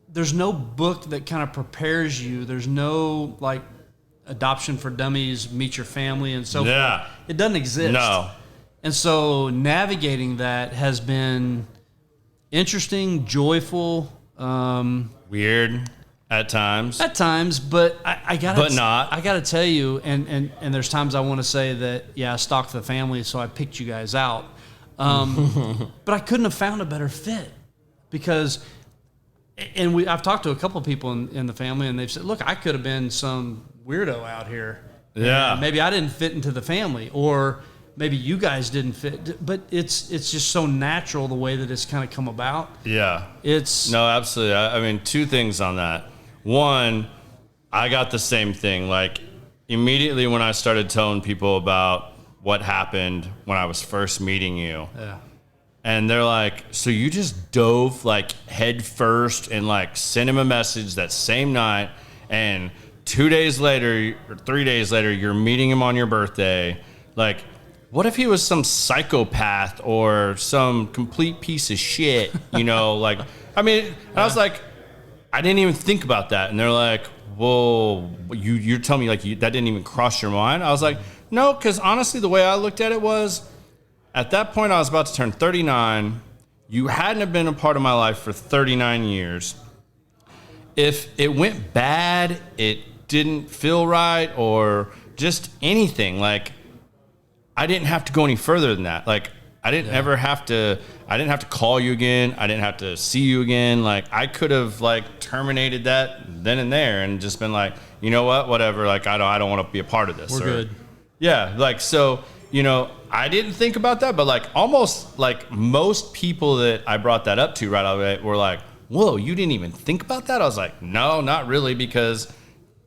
there's no book that kind of prepares you. There's no, like, adoption for dummies, meet your family, and so forth. It doesn't exist. No. And so navigating that has been interesting, joyful. Weird. At times, but I gotta. But not. I gotta tell you, and there's times I want to say that I stalked the family, so I picked you guys out. But I couldn't have found a better fit, because And I've talked to a couple of people in the family, and they've said, look, I could have been some weirdo out here. Yeah. And maybe I didn't fit into the family, or maybe you guys didn't fit. But it's just so natural the way that it's kind of come about. Yeah. It's No, absolutely. I mean, two things on that. One, I got the same thing. Like, immediately when I started telling people about what happened when I was first meeting you. Yeah. And they're like, so you just dove like head first and like sent him a message that same night, and 2 days later or 3 days later, you're meeting him on your birthday. Like, what if he was some psychopath or some complete piece of shit, you know? Like, I mean, and I was like, I didn't even think about that. And they're like, whoa, you're telling me like that didn't even cross your mind? I was like, no, because honestly, the way I looked at it was, at that point, I was about to turn 39. You hadn't have been a part of my life for 39 years. If it went bad, it didn't feel right, or just anything, like, I didn't have to go any further than that. Like, I didn't have to call you again. I didn't have to see you again. Like, I could have like terminated that then and there and just been like, you know what, whatever. Like, I don't want to be a part of this. We're good. Yeah. Like, so, you know, I didn't think about that, but like almost like most people that I brought that up to right away were like, whoa, you didn't even think about that? I was like, no, not really, because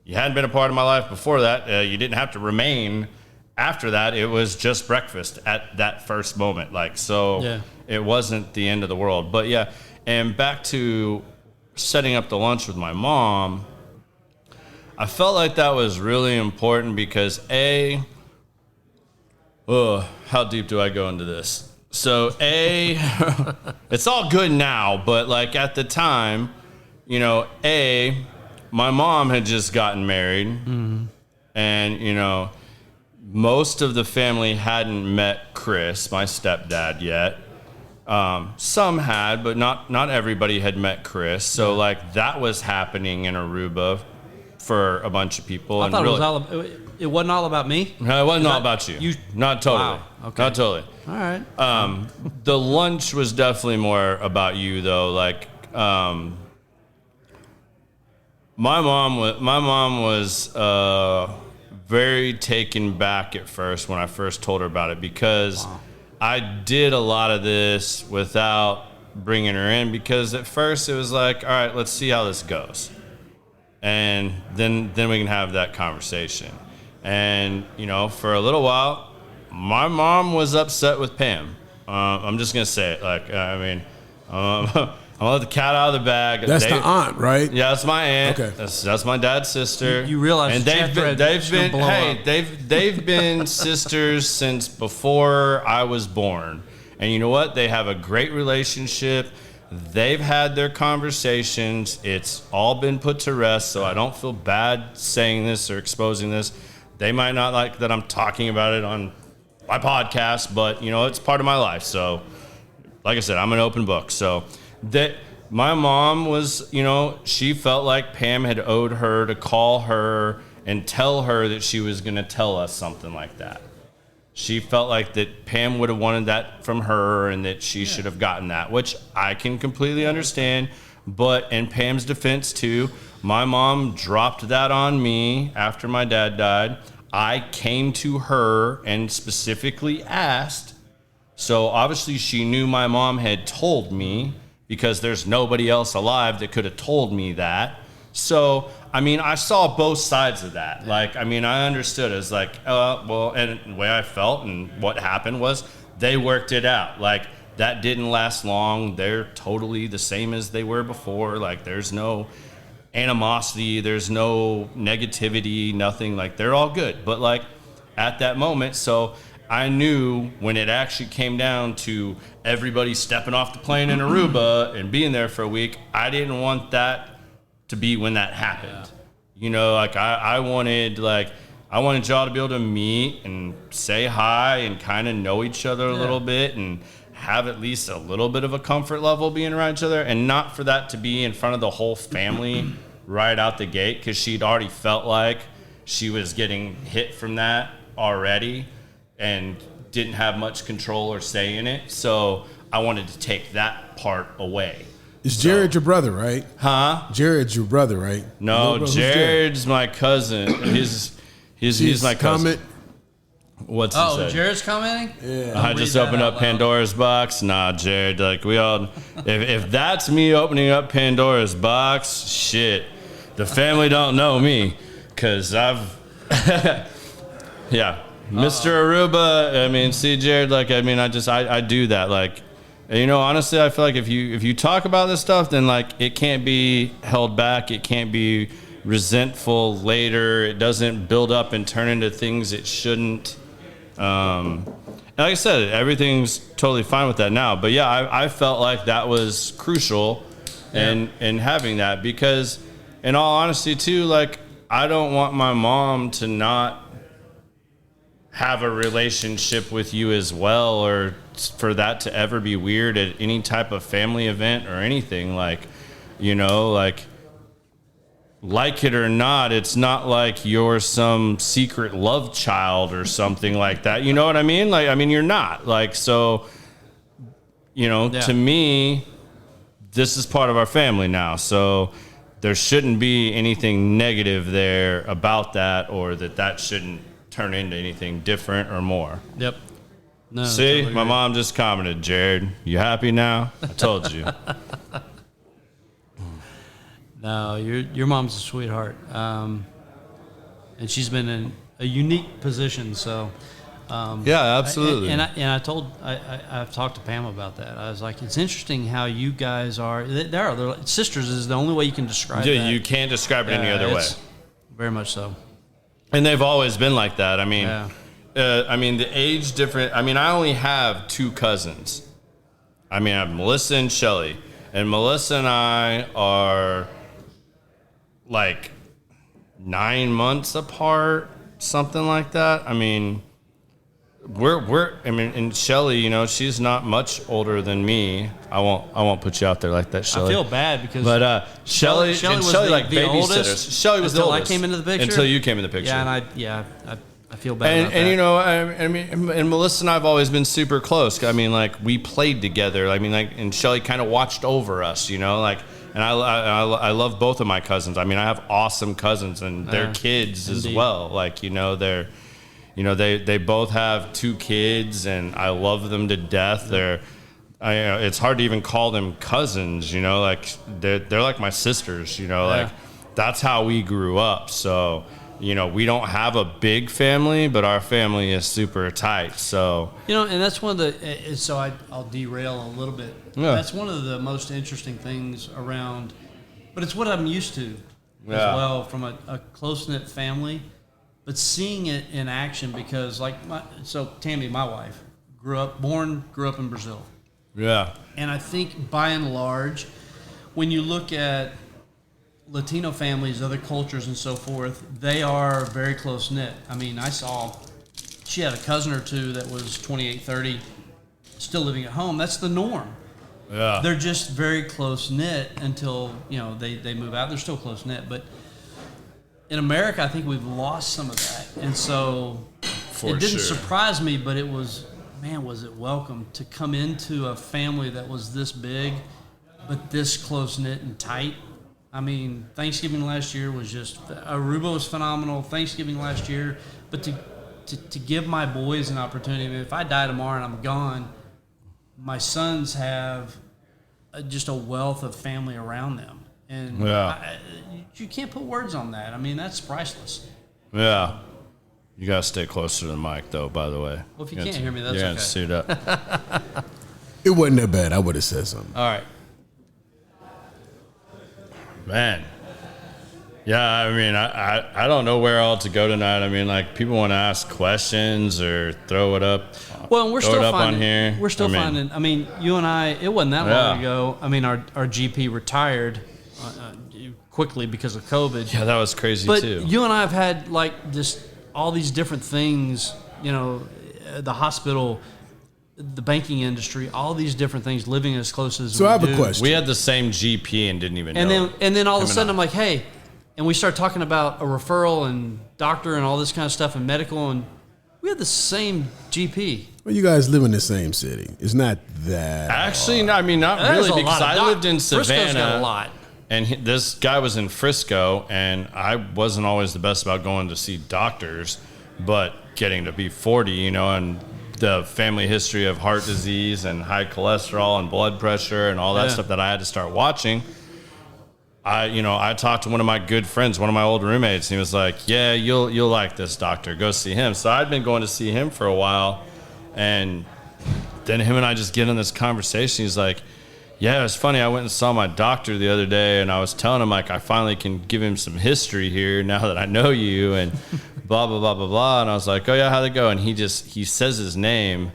you hadn't been a part of my life before that. You didn't have to remain after that. It was just breakfast at that first moment. Like, so It wasn't the end of the world. But yeah, and back to setting up the lunch with my mom, I felt like that was really important because how deep do I go into this? So it's all good now, but like at the time, you know, my mom had just gotten married, and, you know, most of the family hadn't met Chris, my stepdad, yet. Some had, but not everybody had met Chris. So like that was happening in Aruba for a bunch of people. I thought it wasn't all about me. No, it wasn't all about you. Not totally. Wow. Okay. Not totally. All right. The lunch was definitely more about you, though. Like, my mom was very taken back at first when I first told her about it, because I did a lot of this without bringing her in, because at first it was like, all right, let's see how this goes, and then we can have that conversation. And, you know, for a little while, my mom was upset with Pam. I'm just going to say it. Like, I mean, I'll let the cat out of the bag. That's the aunt, right? Yeah, that's my aunt. Okay. That's my dad's sister. You realize and they've been sisters since before I was born. And you know what? They have a great relationship. They've had their conversations. It's all been put to rest, so I don't feel bad saying this or exposing this. They might not like that I'm talking about it on my podcast, but, you know, it's part of my life. So, like I said, I'm an open book. So, my mom was, you know, she felt like Pam had owed her to call her and tell her that she was going to tell us something like that. She felt like that Pam would have wanted that from her and that she should have gotten that, which I can completely understand. But in Pam's defense, too, my mom dropped that on me after my dad died. I came to her and specifically asked. So obviously she knew my mom had told me, because there's nobody else alive that could have told me that. So, I mean, I saw both sides of that. Like, I mean, I understood as like, well, and the way I felt and what happened was they worked it out. Like, that didn't last long. They're totally the same as they were before. Like, there's no animosity, there's no negativity, nothing. Like, they're all good. But like at that moment, so I knew when it actually came down to everybody stepping off the plane in Aruba and being there for a week, I didn't want that to be when that happened. You know, like I wanted y'all to be able to meet and say hi and kind of know each other a little bit and have at least a little bit of a comfort level being around each other, and not for that to be in front of the whole family right out the gate, because she'd already felt like she was getting hit from that already and didn't have much control or say in it. So I wanted to take that part away. Is Jared your brother, right? Huh? Jared's your brother, right? No, Jared's my cousin. He's my cousin. What's he say? Jared's commenting? Yeah. I just opened up Pandora's box. Nah, Jared, like we all, if that's me opening up Pandora's box, shit, the family don't know me, cause I've, yeah, Mr. Aruba. I mean, see, Jared, like, I mean, I do that, like, and, you know, honestly, I feel like if you talk about this stuff, then like it can't be held back. It can't be resentful later. It doesn't build up and turn into things it shouldn't. And like I said, everything's totally fine with that now. But yeah, I felt like that was crucial in having that, because in all honesty too, like I don't want my mom to not have a relationship with you as well, or for that to ever be weird at any type of family event or anything. Like, you know, like it or not, it's not like you're some secret love child or something like that. You know what I mean? Like, I mean, you're not. Like, so, you know, to me, this is part of our family now. So there shouldn't be anything negative there about that, or that shouldn't turn into anything different or more. Yep. No, see, totally my agree. mom just commented, Jared, you happy now? I told you. No, your mom's a sweetheart, and she's been in a unique position. So, yeah, absolutely. I've talked to Pam about that. I was like, it's interesting how you guys are. They're like, sisters is the only way you can describe. Yeah, that. you can't describe it any other way. Very much so. And they've always been like that. I mean, the age difference. I mean, I only have two cousins. I mean, I have Melissa and Shelly, and Melissa and I are like 9 months apart, something like that. I mean, and Shelly, you know, she's not much older than me. I won't put you out there like that, Shelly. I feel bad because, Shelly was like the babysitters. oldest. Shelly was the Until oldest. I came into the picture. Until you came in the picture. Yeah, I feel bad about that. And you know, I mean, and Melissa and I have always been super close. I mean, like we played together. I mean, like, and Shelly kind of watched over us, you know, like. And I love both of my cousins. I mean, I have awesome cousins and their kids as well. Like, you know, they both have two kids, and I love them to death. It's hard to even call them cousins, you know, like they're like my sisters, you know, like that's how we grew up. So, you know, we don't have a big family, but our family is super tight. So, you know, and that's one of the, so I'll derail a little bit. Yeah. That's one of the most interesting things around, but it's what I'm used to as well from a close-knit family, but seeing it in action, because like, Tammy, my wife, grew up in Brazil. Yeah. And I think by and large, when you look at Latino families, other cultures and so forth, they are very close-knit. I mean, she had a cousin or two that was 28, 30, still living at home. That's the norm. Yeah. They're just very close-knit until, you know, they move out. They're still close-knit. But in America, I think we've lost some of that. And so it didn't surprise me, but it was, man, was it welcome to come into a family that was this big, but this close-knit and tight. I mean, Thanksgiving last year was just, Aruba was phenomenal. Thanksgiving last year, but to give my boys an opportunity. I mean, if I die tomorrow and I'm gone, my sons have just a wealth of family around them, and you can't put words on that. I mean, that's priceless. Yeah, you gotta stay closer to the mic, though. By the way, well, if you can't hear me, that's okay. okay. Suit up. It wasn't that bad. I would have said something. All right. Man. Yeah, I mean, I don't know where all to go tonight. I mean, like, people want to ask questions or throw it up. Well, we're still finding, on here. We're still finding. I mean, you and I. It wasn't that long ago. I mean, our GP retired quickly because of COVID. Yeah, that was crazy too. But you and I have had like just all these different things. You know, the hospital, the banking industry, all these different things. Living as close as so, I have a question. We had the same GP and didn't even know. And then all of a sudden, I'm like, hey. And we start talking about a referral and doctor and all this kind of stuff and medical, and we had the same GP. Well, you guys live in the same city. It's not that. Actually, no, I mean, not There's really, a because lot of I lived in Frisco's got a Savannah, lot. and this guy was in Frisco, and I wasn't always the best about going to see doctors, but getting to be 40, you know, and the family history of heart disease and high cholesterol and blood pressure and all that stuff that I had to start watching. I talked to one of my good friends, one of my old roommates, and he was like, "Yeah, you'll like this doctor. Go see him." So I'd been going to see him for a while, and then him and I just get in this conversation. He's like, "Yeah, it's funny. I went and saw my doctor the other day, and I was telling him like I finally can give him some history here now that I know you and blah blah blah blah blah." And I was like, "Oh yeah, how'd it go?" And he says his name.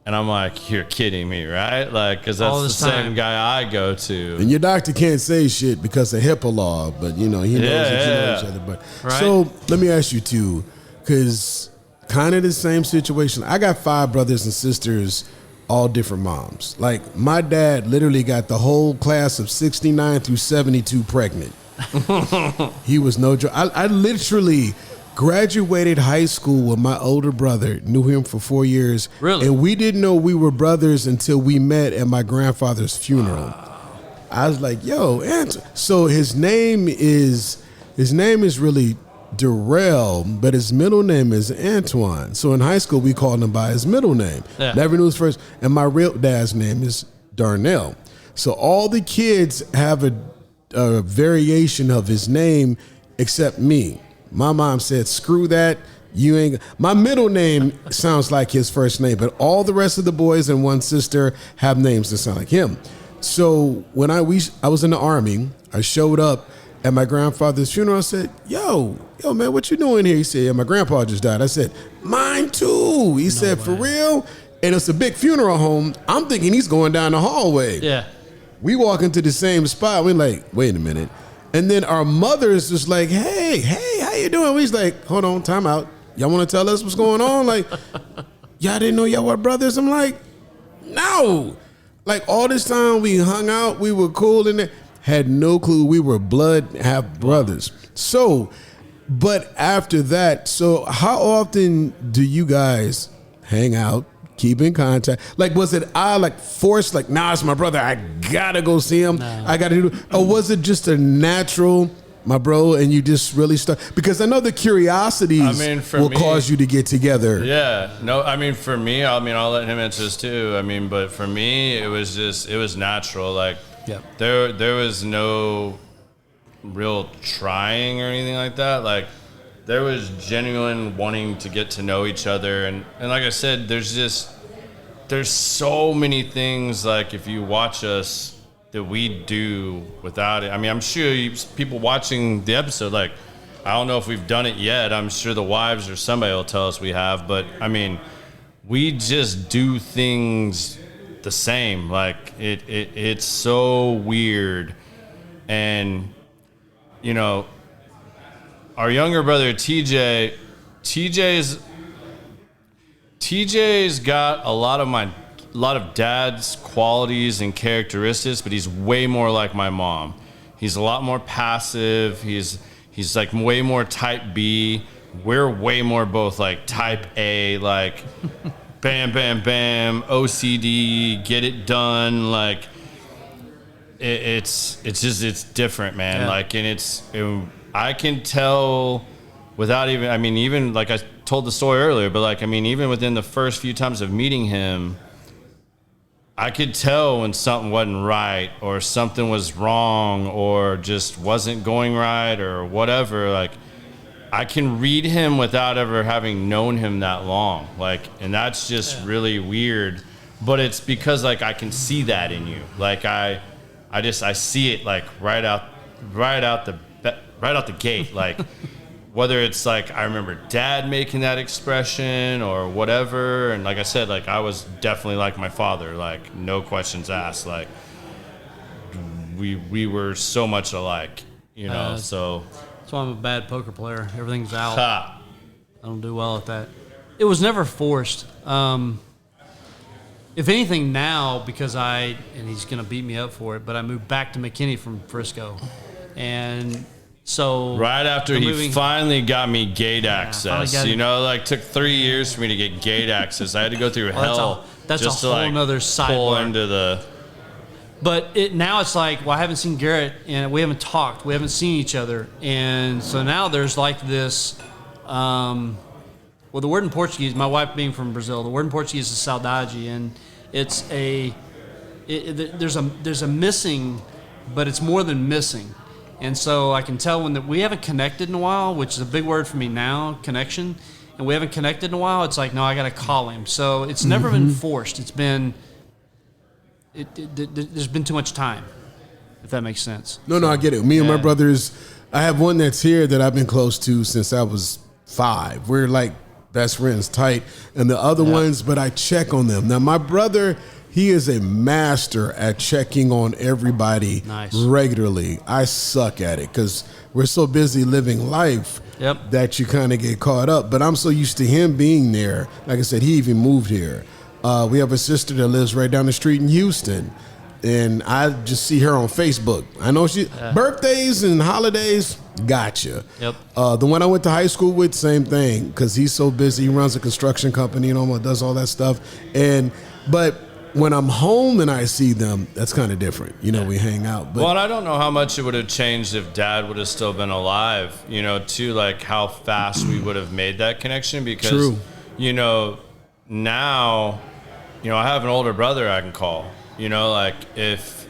And I'm like, you're kidding me, right? Like, because that's the same guy I go to. And your doctor can't say shit because of HIPAA law, but, he knows that you know each other. But So let me ask you, too, because kind of the same situation. I got 5 brothers and sisters, all different moms. Like, my dad literally got the whole class of 69 through 72 pregnant. He was no joke. I literally graduated high school with my older brother, knew him for 4 years. Really? And we didn't know we were brothers until we met at my grandfather's funeral. I was like, yo, so his name is really Darrell, but his middle name is Antoine. So in high school, we called him by his middle name. Yeah. Never knew his first. And my real dad's name is Darnell. So all the kids have a variation of his name except me. My mom said, screw that. You ain't. My middle name sounds like his first name, but all the rest of the boys and one sister have names that sound like him. So when I was in the Army, I showed up at my grandfather's funeral. I said, yo, man, what you doing here? He said, yeah, my grandpa just died. I said, mine too. He said, for real? And it's a big funeral home. I'm thinking he's going down the hallway. Yeah. We walk into the same spot. We're like, wait a minute. And then our mother's just like, hey, how you doing? We's like, hold on, time out. Y'all want to tell us what's going on? Like, y'all didn't know y'all were brothers? I'm like, no. Like, all this time we hung out, we were cool in there. Had no clue we were blood half brothers. So, but after that, so how often do you guys hang out, keep in contact? Like, was it forced, like, nah, it's my brother, I gotta go see him, I gotta do, or was it just a natural, my bro, and you just really start? Because I know the curiosities will cause you to get together. Yeah, no, I mean, for me, I'll let him answer this too. I mean, but for me, it was natural. Like, there was no real trying or anything like that. Like, there was genuine wanting to get to know each other. And like I said, there's so many things, like, if you watch us, that we do without it. I mean, I'm sure people watching the episode, like, I don't know if we've done it yet. I'm sure the wives or somebody will tell us we have. But, I mean, we just do things the same. Like, it's so weird. And, you know, our younger brother, TJ's got a lot of dad's qualities and characteristics, but he's way more like my mom. He's a lot more passive. He's like way more type B. We're way more both like type A, like bam, bam, bam, OCD, get it done. Like, it's different, man. Yeah. Like, and I can tell without even like I told the story earlier, but like, I mean, even within the first few times of meeting him, I could tell when something wasn't right or something was wrong or just wasn't going right or whatever. Like, I can read him without ever having known him that long. Like, and that's just really weird, but it's because, like, I can see that in you. Like, I see it, like, right out the gate. Like, whether it's like, I remember dad making that expression or whatever. And like I said, like, I was definitely like my father, like, no questions asked. Like, we were so much alike, you know, so. That's why I'm a bad poker player. Everything's out. I don't do well at that. It was never forced. If anything now, because and he's going to beat me up for it, but I moved back to McKinney from Frisco. And So right after he finally got me gate access, you know, like took 3 years for me to get gate access. I had to go through hell. That's just a whole to nother pull sidebar. into the. But now it's like, well, I haven't seen Garrett, and we haven't talked. We haven't seen each other. And so now there's like this, well, the word in Portuguese, my wife being from Brazil, the word in Portuguese is saudade, and it's there's a missing, but it's more than missing. And so I can tell when we haven't connected in a while, which is a big word for me now, connection, and we haven't connected in a while, it's like, no, I got to call him. So it's never been forced. It's been... there's been too much time, if that makes sense. No, I get it. Me and my brothers, I have one that's here that I've been close to since I was 5. We're like best friends, tight. And the other ones, but I check on them. Now, my brother, he is a master at checking on everybody regularly. I suck at it because we're so busy living life that you kind of get caught up. But I'm so used to him being there. Like I said, he even moved here. We have a sister that lives right down the street in Houston, and I just see her on Facebook. I know birthdays and holidays, gotcha. Yep. The one I went to high school with, same thing, because he's so busy. He runs a construction company and does all that stuff. But when I'm home and I see them, that's kind of different. You know, we hang out. But, well, and I don't know how much it would have changed if Dad would have still been alive, you know, too, like how fast we would have made that connection because, you know, now, you know, I have an older brother I can call, you know, like if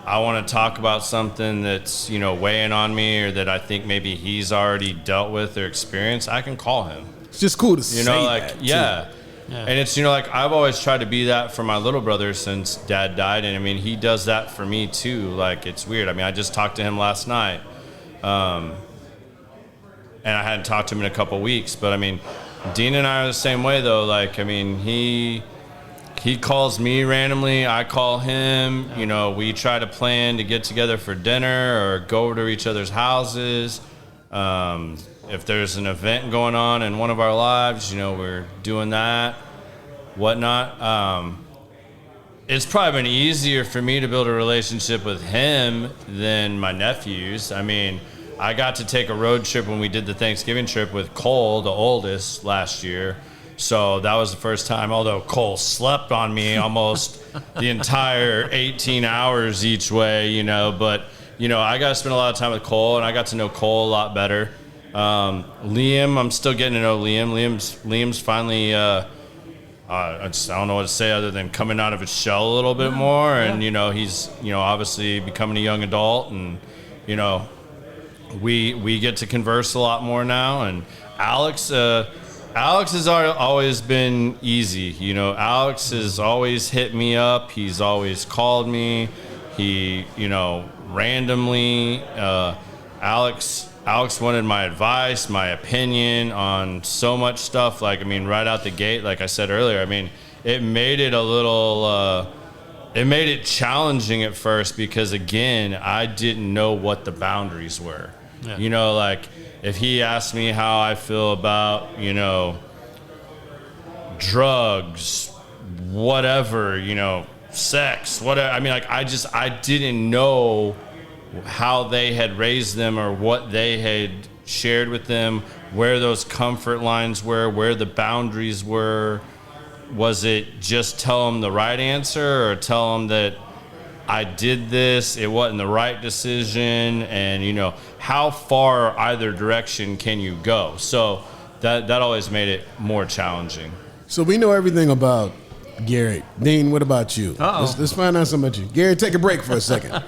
I want to talk about something that's, you know, weighing on me or that I think maybe he's already dealt with or experienced, I can call him. It's just cool to say that. You know, like, that, yeah. And it's, you know, like I've always tried to be that for my little brother since Dad died. And I mean, he does that for me too. Like, it's weird. I mean, I just talked to him last night. And I hadn't talked to him in a couple weeks, but I mean, Dean and I are the same way though. Like, I mean, he calls me randomly. I call him. You know, we try to plan to get together for dinner or go over to each other's houses. If there's an event going on in one of our lives, you know, we're doing that, whatnot. It's probably been easier for me to build a relationship with him than my nephews. I mean, I got to take a road trip when we did the Thanksgiving trip with Cole, the oldest, last year. So that was the first time, although Cole slept on me almost the entire 18 hours each way, you know. But, you know, I got to spend a lot of time with Cole, and I got to know Cole a lot better. Liam, I'm still getting to know Liam. Liam's finally, I don't know what to say other than coming out of his shell a little bit more. And, you know, he's, you know, obviously becoming a young adult. And, you know, we get to converse a lot more now. And Alex has always been easy. You know, Alex has always hit me up. He's always called me. He, you know, randomly, Alex wanted my advice, my opinion on so much stuff. Like, I mean, right out the gate, like I said earlier, I mean, it made it a little, it made it challenging at first because, again, I didn't know what the boundaries were. Yeah. You know, like, if he asked me how I feel about, you know, drugs, whatever, you know, sex, whatever. I mean, like, I didn't know how they had raised them or what they had shared with them, where those comfort lines were, where the boundaries were. Was it just tell them the right answer or tell them that I did this, it wasn't the right decision, and, you know, how far either direction can you go? So that always made it more challenging. So we know everything about Garrett. Dean, what about you? Let's find out something about you. Garrett, take a break for a second.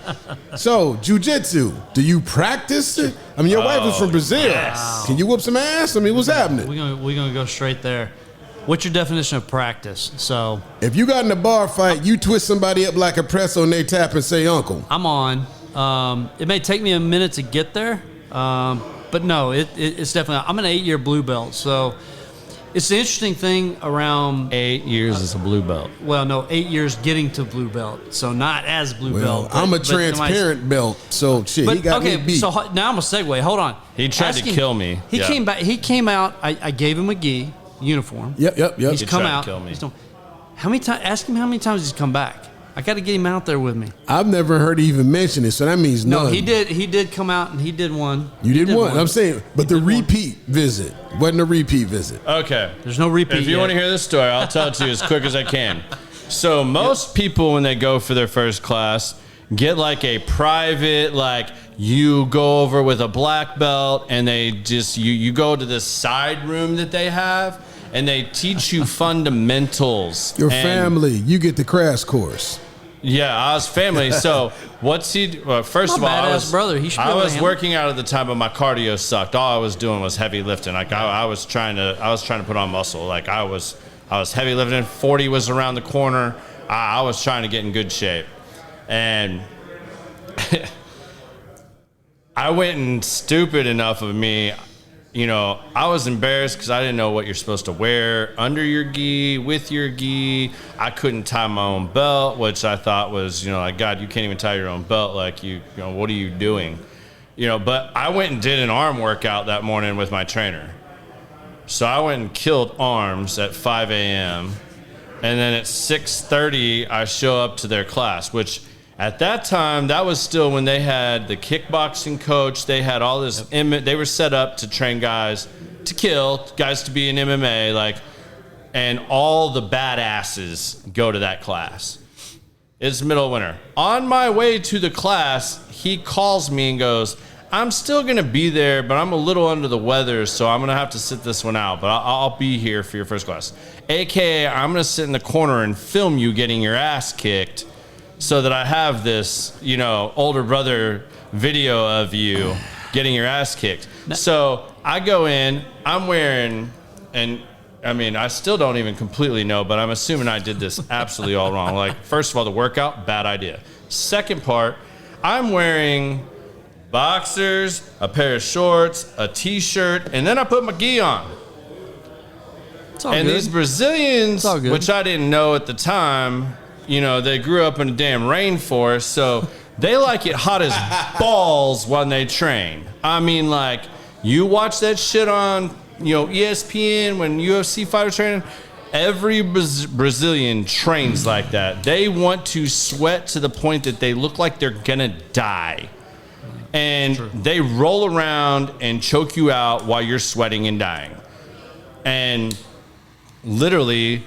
So, jiu-jitsu, do you practice it? I mean, your wife is from Brazil. Yes. Can you whoop some ass? I mean, what's happening? We're gonna go straight there. What's your definition of practice? So, if you got in a bar fight, you twist somebody up like a press on their tap and say, "Uncle." I'm on. It may take me a minute to get there, but no, it's definitely. I'm an 8-year blue belt, so. It's the interesting thing around 8 years as a blue belt. Well, no, 8 years getting to blue belt, so not as blue belt. I'm a transparent belt, so shit. He got me beat. So now I'm a segue. Hold on. He tried to kill me. He came back. He came out. I gave him a gi uniform. Yep. He's come out. Kill me. How many times? Ask him how many times he's come back. I got to get him out there with me. I've never heard he even mention it, so that means No, none. he did. He did come out and he did one. You did one. I'm saying, but the repeat visit wasn't a repeat visit. Okay. There's no repeat. If you want to hear this story, I'll tell it to you as quick as I can. So most people, when they go for their first class, get like a private, like you go over with a black belt and they just, you go to this side room that they have and they teach you fundamentals. Your family, you get the crash course. Yeah, I was family. So what's he? Well, first of all, I was brother. He should be I able to was handle it. working out at the time, but my cardio sucked. All I was doing was heavy lifting. Like I was trying to put on muscle. Like I was heavy lifting. 40 was around the corner. I was trying to get in good shape, and I went and stupid enough of me. You know, I was embarrassed because I didn't know what you're supposed to wear under your gi, with your gi. I couldn't tie my own belt, which I thought was, you know, like, God, you can't even tie your own belt. Like, you know, what are you doing? You know, but I went and did an arm workout that morning with my trainer. So I went and killed arms at 5 a.m. And then at 6:30, I show up to their class, which at that time, that was still when they had the kickboxing coach. They had all this. They were set up to train guys to kill, guys to be in MMA, like, and all the badasses go to that class. It's middle of winter. On my way to the class, he calls me and goes, "I'm still gonna be there, but I'm a little under the weather, so I'm gonna have to sit this one out. But I'll be here for your first class. AKA, I'm gonna sit in the corner and film you getting your ass kicked." So that I have this, you know, older brother video of you getting your ass kicked. So I go in, I'm wearing, and I mean, I still don't even completely know, but I'm assuming I did this absolutely all wrong. Like, first of all, the workout, bad idea. Second part, I'm wearing boxers, a pair of shorts, a t-shirt, and then I put my gi on. It's all And good. these Brazilians, all good. which I didn't know at the time, you know, they grew up in a damn rainforest, so they like it hot as balls when they train. I mean, like, you watch that shit on, you know, ESPN when UFC fighters training. Every Brazilian trains like that. They want to sweat to the point that they look like they're gonna die. And they roll around and choke you out while you're sweating and dying. And literally,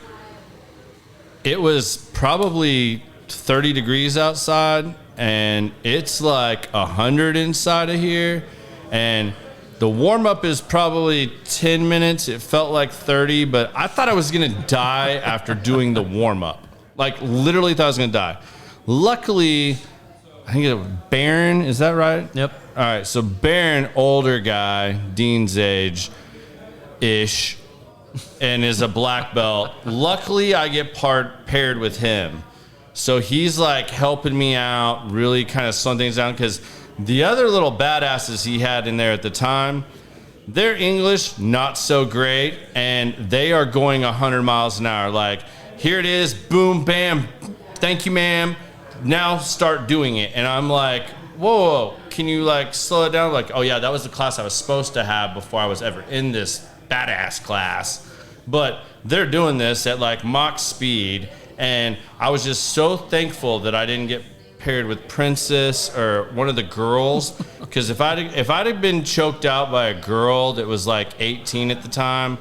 it was probably 30 degrees outside, and it's like 100 inside of here. And the warm-up is probably 10 minutes. It felt like 30, but I thought I was going to die after doing the warm-up. Like, literally thought I was going to die. Luckily, I think it was Baron, is that right? Yep. All right, so Baron, older guy, Dean's age-ish, and is a black belt. Luckily, I get paired with him. So he's like helping me out, really kind of slowing things down, because the other little badasses he had in there at the time, their English not so great, and they are going 100 miles an hour. Like, here it is, boom, bam, thank you, ma'am. Now start doing it. And I'm like, whoa, can you like slow it down? Like, oh yeah, that was the class I was supposed to have before I was ever in this badass class. But they're doing this at like Mach speed, and I was just so thankful that I didn't get paired with Princess or one of the girls, because if I'd have been choked out by a girl that was like 18 at the time,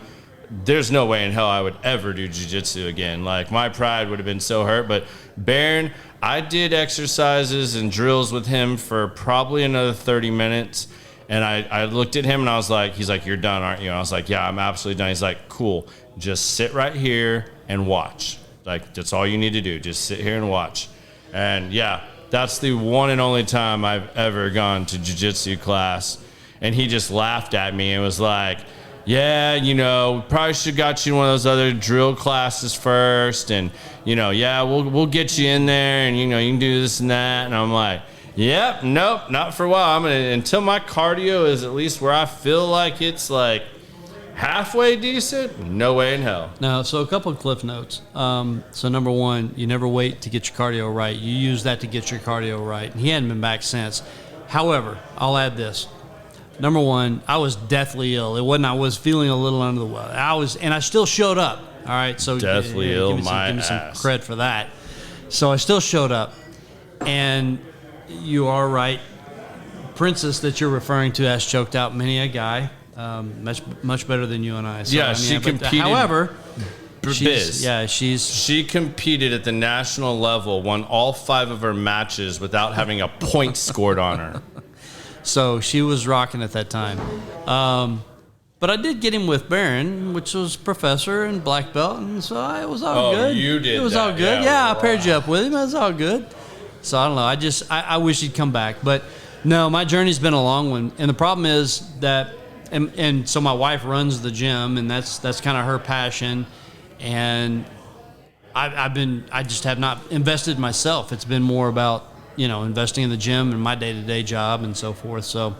there's no way in hell I would ever do jiu-jitsu again. Like, my pride would have been so hurt. But Baron, I did exercises and drills with him for probably another 30 minutes. And I looked at him and I was like, he's like, "You're done, aren't you?" And I was like, "Yeah, I'm absolutely done." He's like, "Cool. Just sit right here and watch. Like, that's all you need to do. Just sit here and watch." And yeah, that's the one and only time I've ever gone to jiu-jitsu class. And he just laughed at me and was like, "Yeah, you know, probably should have got you in one of those other drill classes first. And, you know, yeah, we'll get you in there, and, you know, you can do this and that." And I'm like, "Yep, nope, not for a while. I'm gonna, until my cardio is at least where I feel like it's like halfway decent, no way in hell." No, so a couple of cliff notes. So number one, you never wait to get your cardio right. You use that to get your cardio right. And he hadn't been back since. However, I'll add this. Number one, I was deathly ill. It wasn't I was feeling a little under the weather. And I still showed up. All right, so Deathly ill, give me some ass. cred for that. So I still showed up. And you are right. Princess that you're referring to has choked out many a guy. Much better than you and I. So, Yeah, she competed. However, Biz. She competed at the national level, won all 5 of her matches without having a point scored on her. So she was rocking at that time. But I did get him with Barron, which was professor and black belt, and so it was all good. You did. It was all good. Yeah, I paired you up with him. It was all good. So I don't know. I wish he'd come back, but no, my journey's been a long one, and the problem is that, and so my wife runs the gym, and that's kind of her passion, and I just have not invested myself. It's been more about investing in the gym and my day-to-day job and so forth. So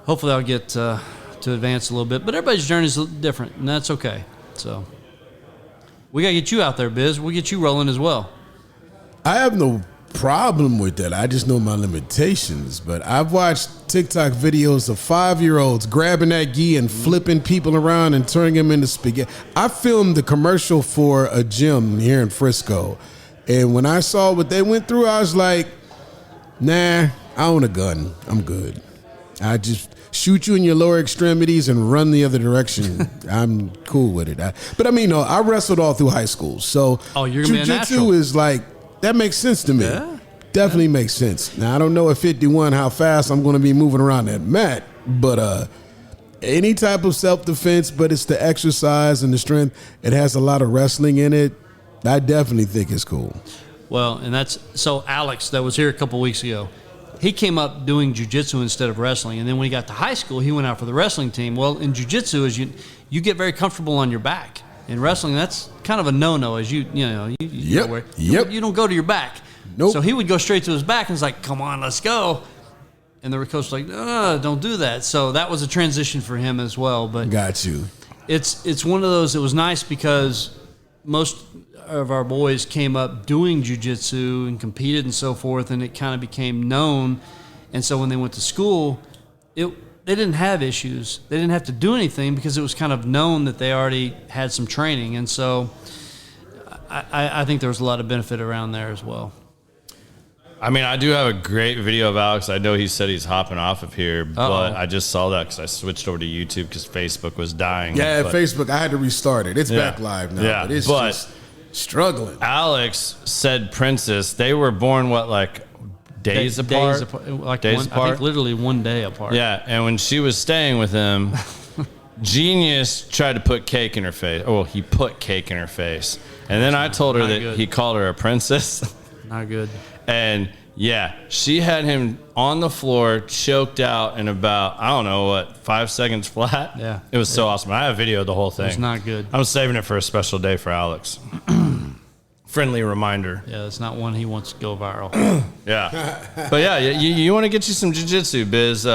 hopefully I'll get to advance a little bit, but everybody's journey is different, and that's okay. So we got to get you out there, Biz. We'll get you rolling as well. I have no problem with that. I just know my limitations. But I've watched TikTok videos of 5-year-olds grabbing that gi and flipping people around and turning them into spaghetti. I filmed the commercial for a gym here in Frisco, and when I saw what they went through, I was like, nah, I own a gun. I'm good. I just shoot you in your lower extremities and run the other direction. I'm cool with it. I wrestled all through high school. So you're gonna be a natural. jiu-jitsu is like, that makes sense to me. Yeah. Definitely makes sense. Now, I don't know at 51 how fast I'm going to be moving around that mat, but any type of self-defense, but it's the exercise and the strength. It has a lot of wrestling in it. I definitely think it's cool. Well, and so Alex that was here a couple weeks ago, he came up doing jiu-jitsu instead of wrestling, and then when he got to high school, he went out for the wrestling team. Well, in jiu-jitsu, you get very comfortable on your back. In wrestling, that's kind of a no-no, as you know where you don't go to your back. Nope. So he would go straight to his back and was like, "Come on, let's go." And the coach was like, "No, don't do that." So that was a transition for him as well. But got you. It's one of those. It was nice because most of our boys came up doing jiu-jitsu and competed and so forth, and it kind of became known. And so when they went to school, they didn't have issues. They didn't have to do anything because it was kind of known that they already had some training. And so I think there was a lot of benefit around there as well. I mean, I do have a great video of Alex. I know he said he's hopping off of here, but I just saw that because I switched over to YouTube because Facebook was dying. Yeah, but Facebook, I had to restart it. It's back live now, but it's just struggling. Alex said Princess, they were born, days apart? Days apart? I think literally 1 day apart. Yeah, and when she was staying with him, Genius tried to put cake in her face. Oh, he put cake in her face. And then I told her that he called her a princess. Not good. And yeah, she had him on the floor, choked out in about, 5 seconds flat. Yeah. It was so awesome. I have video of the whole thing. It's not good. I'm saving it for a special day for Alex. Friendly reminder. Yeah, it's not one he wants to go viral. Yeah. But yeah, you want to get you some jiu-jitsu, Biz.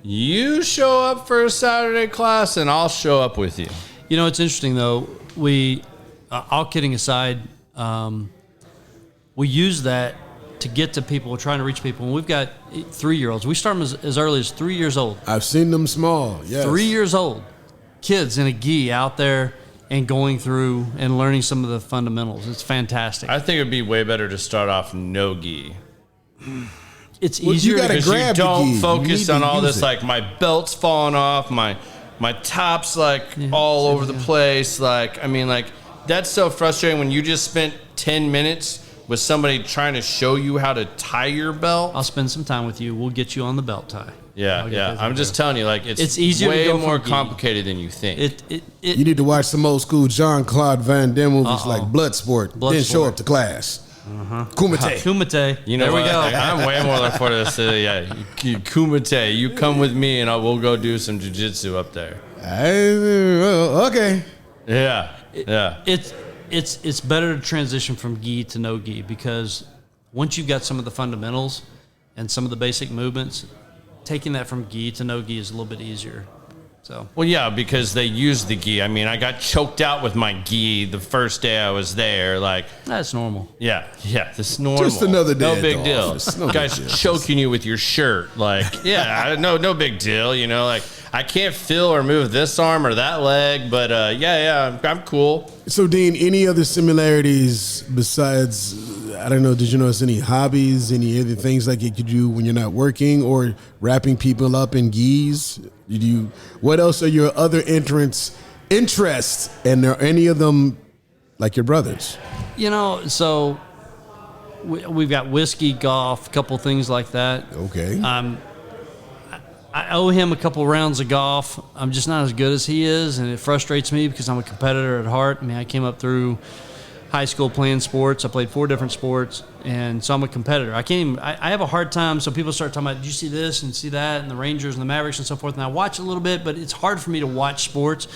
You show up for a Saturday class and I'll show up with you. It's interesting though. All kidding aside, we use that to get to people. We're trying to reach people. And we've got 3-year-olds. We start them as early as 3 years old. I've seen them small, yes. 3 years old. Kids in a gi out there and going through and learning some of the fundamentals. It's fantastic. I think it would be way better to start off no gi. It's easier because you don't focus on all this, my belt's falling off, my top's all over the place. That's so frustrating when you just spent 10 minutes with somebody trying to show you how to tie your belt. I'll spend some time with you. We'll get you on the belt tie. Yeah. I'm just telling you, it's easier way to go more complicated than you think. You need to watch some old school Jean-Claude Van Damme movies like Bloodsport. Then show up to class. Kumite. Kumite. There we go. I'm way more looking forward to this. Kumite. You come with me and we'll go do some jiu-jitsu up there. Okay. Yeah. It's better to transition from gi to no gi because once you've got some of the fundamentals and some of the basic movements, taking that from gi to no gi is a little bit easier. So. Well, yeah, because they use the gi. I mean, I got choked out with my gi the first day I was there. That's normal. Yeah, this is normal. Just another day. No big deal. Guys choking you with your shirt. No big deal. I can't feel or move this arm or that leg, but I'm cool. So, Dean, any other similarities besides I don't know, did you notice any hobbies, any other things like you could do when you're not working, or wrapping people up in geese? What else are your other interests, and are any of them like your brothers? So we've got whiskey, golf, a couple things like that. Okay. I owe him a couple rounds of golf. I'm just not as good as he is, and it frustrates me because I'm a competitor at heart. I mean, I came up through high school playing sports. I played 4 different sports, and so I'm a competitor. I have a hard time, so people start talking about, did you see this and see that, and the Rangers and the Mavericks and so forth, and I watch a little bit, but it's hard for me to watch sports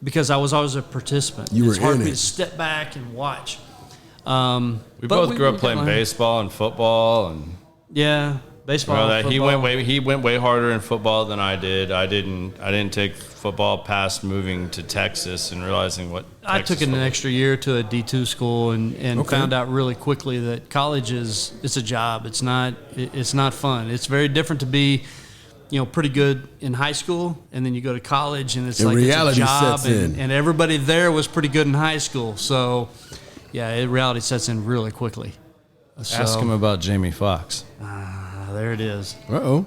because I was always a participant. It's hard for me to step back and watch. We both grew up playing baseball and football, and baseball. He went way harder in football than I did. I didn't take football past moving to Texas and realizing what I took an extra year to a D2 school and found out really quickly that college it's a job. It's not fun. It's very different to be pretty good in high school, and then you go to college and it's like reality it's a job, sets in. And everybody there was pretty good in high school. So reality sets in really quickly. Ask him about Jamie Foxx. There it is. Uh-oh.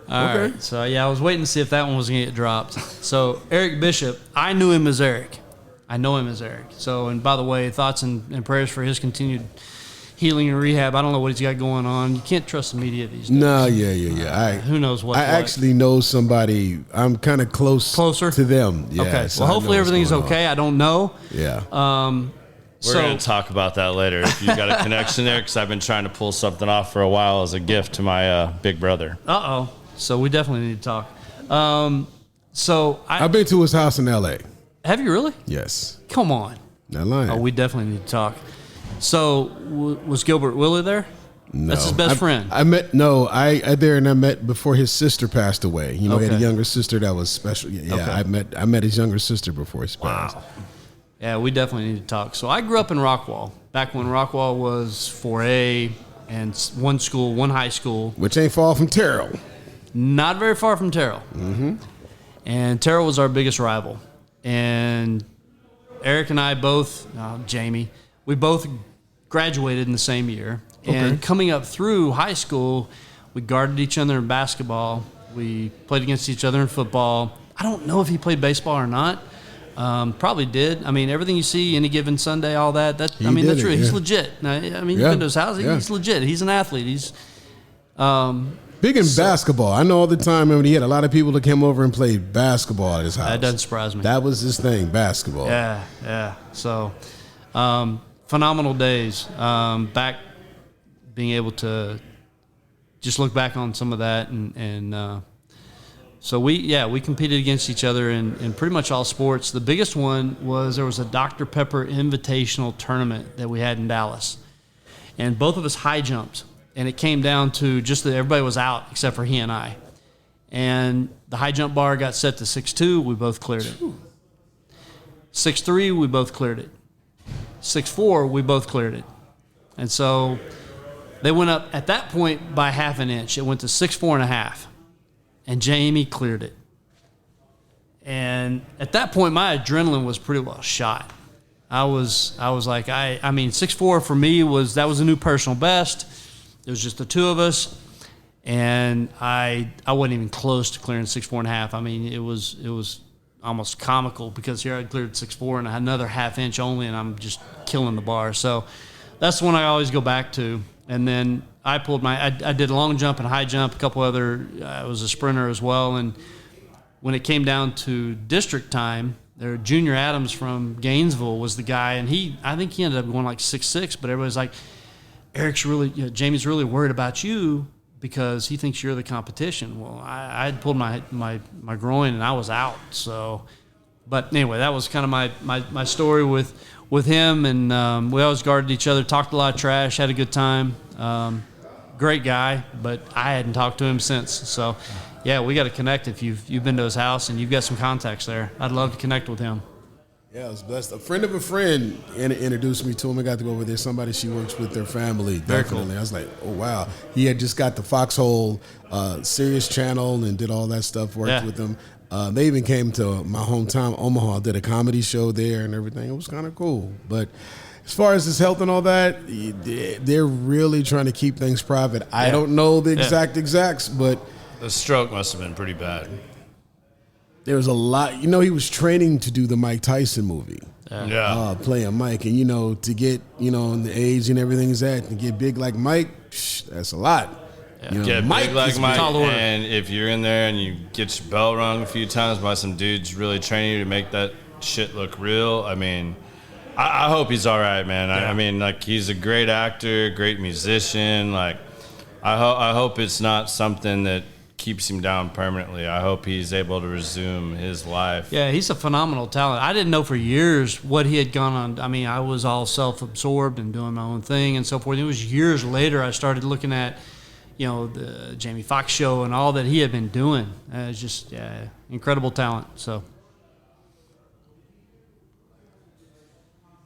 All right. So, I was waiting to see if that one was going to get dropped. So, Eric Bishop, I knew him as Eric. I know him as Eric. So, and by the way, thoughts and prayers for his continued healing and rehab. I don't know what he's got going on. You can't trust the media these days. No, yeah. Who knows what? I actually know somebody. I'm kind of closer to them. Yeah, okay. So well, hopefully everything's okay. I don't know. Yeah. We're going to talk about that later if you've got a connection there, because I've been trying to pull something off for a while as a gift to my big brother. Uh-oh. So we definitely need to talk. I've been to his house in L.A. Have you really? Yes. Come on. Not lying. Oh, we definitely need to talk. So was Gilbert Willie there? No. That's his best friend. I met before his sister passed away. He had a younger sister that was special. Yeah, okay. I met his younger sister before he passed. Wow. Yeah, we definitely need to talk. So I grew up in Rockwall, back when Rockwall was 4A and one school, one high school. Which ain't far from Terrell. Not very far from Terrell. Mm-hmm. And Terrell was our biggest rival. And Eric and I both, Jamie, we both graduated in the same year. And coming up through high school, we guarded each other in basketball. We played against each other in football. I don't know if he played baseball or not. Probably did. I mean, everything you see, any given Sunday, all that. That's true. Yeah. He's legit. Now, you've been to his house. He's legit. He's an athlete. He's big in basketball. I know all the time. When he had a lot of people that came over and played basketball at his house. That doesn't surprise me. That was his thing, basketball. Yeah. So, phenomenal days. Back being able to just look back on some of that and. So we competed against each other in pretty much all sports. The biggest one was there was a Dr. Pepper Invitational tournament that we had in Dallas. And both of us high jumped. And it came down to just that everybody was out except for he and I. And the high jump bar got set to 6'2". We both cleared it. 6'3", we both cleared it. 6'4", we both cleared it. And so they went up at that point by half an inch. It went to 6'4.5". And Jamie cleared it. And at that point, my adrenaline was pretty well shot. I was like, 6'4" for me was a new personal best. It was just the two of us, and I wasn't even close to clearing 6'4.5". I mean, it was almost comical because here I cleared 6'4" and I had another half inch only, and I'm just killing the bar. So that's the one I always go back to. And then I did a long jump and a high jump, a couple other, I was a sprinter as well. And when it came down to district time, Junior Adams from Gainesville was the guy, and I think he ended up going like 6'6", but everybody's like, Jamie's really worried about you because he thinks you're the competition. Well, I had pulled my groin and I was out. So, but anyway, that was kind of my story with him, and we always guarded each other, talked a lot of trash, had a good time. Great guy, but I hadn't talked to him since. So, yeah, we got to connect if you've been to his house and you've got some contacts there. I'd love to connect with him. Yeah, I was blessed. A friend of a friend introduced me to him. I got to go over there. Somebody she works with, their family. Very definitely. Cool. I was like, oh, wow. He had just got the Foxhole Sirius channel and did all that stuff, worked with them. They even came to my hometown, Omaha, did a comedy show there and everything. It was kind of cool. But, as far as his health and all that, they're really trying to keep things private. I don't know the exacts, but the stroke must have been pretty bad. There was a lot. You know, he was training to do the Mike Tyson movie. Playing Mike. And, you know, to get, you know, in the age and everything is that, to get big like Mike, that's a lot. Yeah. You know, get big like Mike, and if you're in there and you get your bell rung a few times by some dudes really training you to make that shit look real, I mean, I hope he's all right, man. I mean, like, he's a great actor, great musician. Like, I hope it's not something that keeps him down permanently. I hope he's able to resume his life. Yeah, he's a phenomenal talent. I didn't know for years what he had gone on. I mean, I was all self-absorbed and doing my own thing and so forth. It was years later I started looking at, you know, the Jamie Foxx show and all that he had been doing. It's just incredible talent. So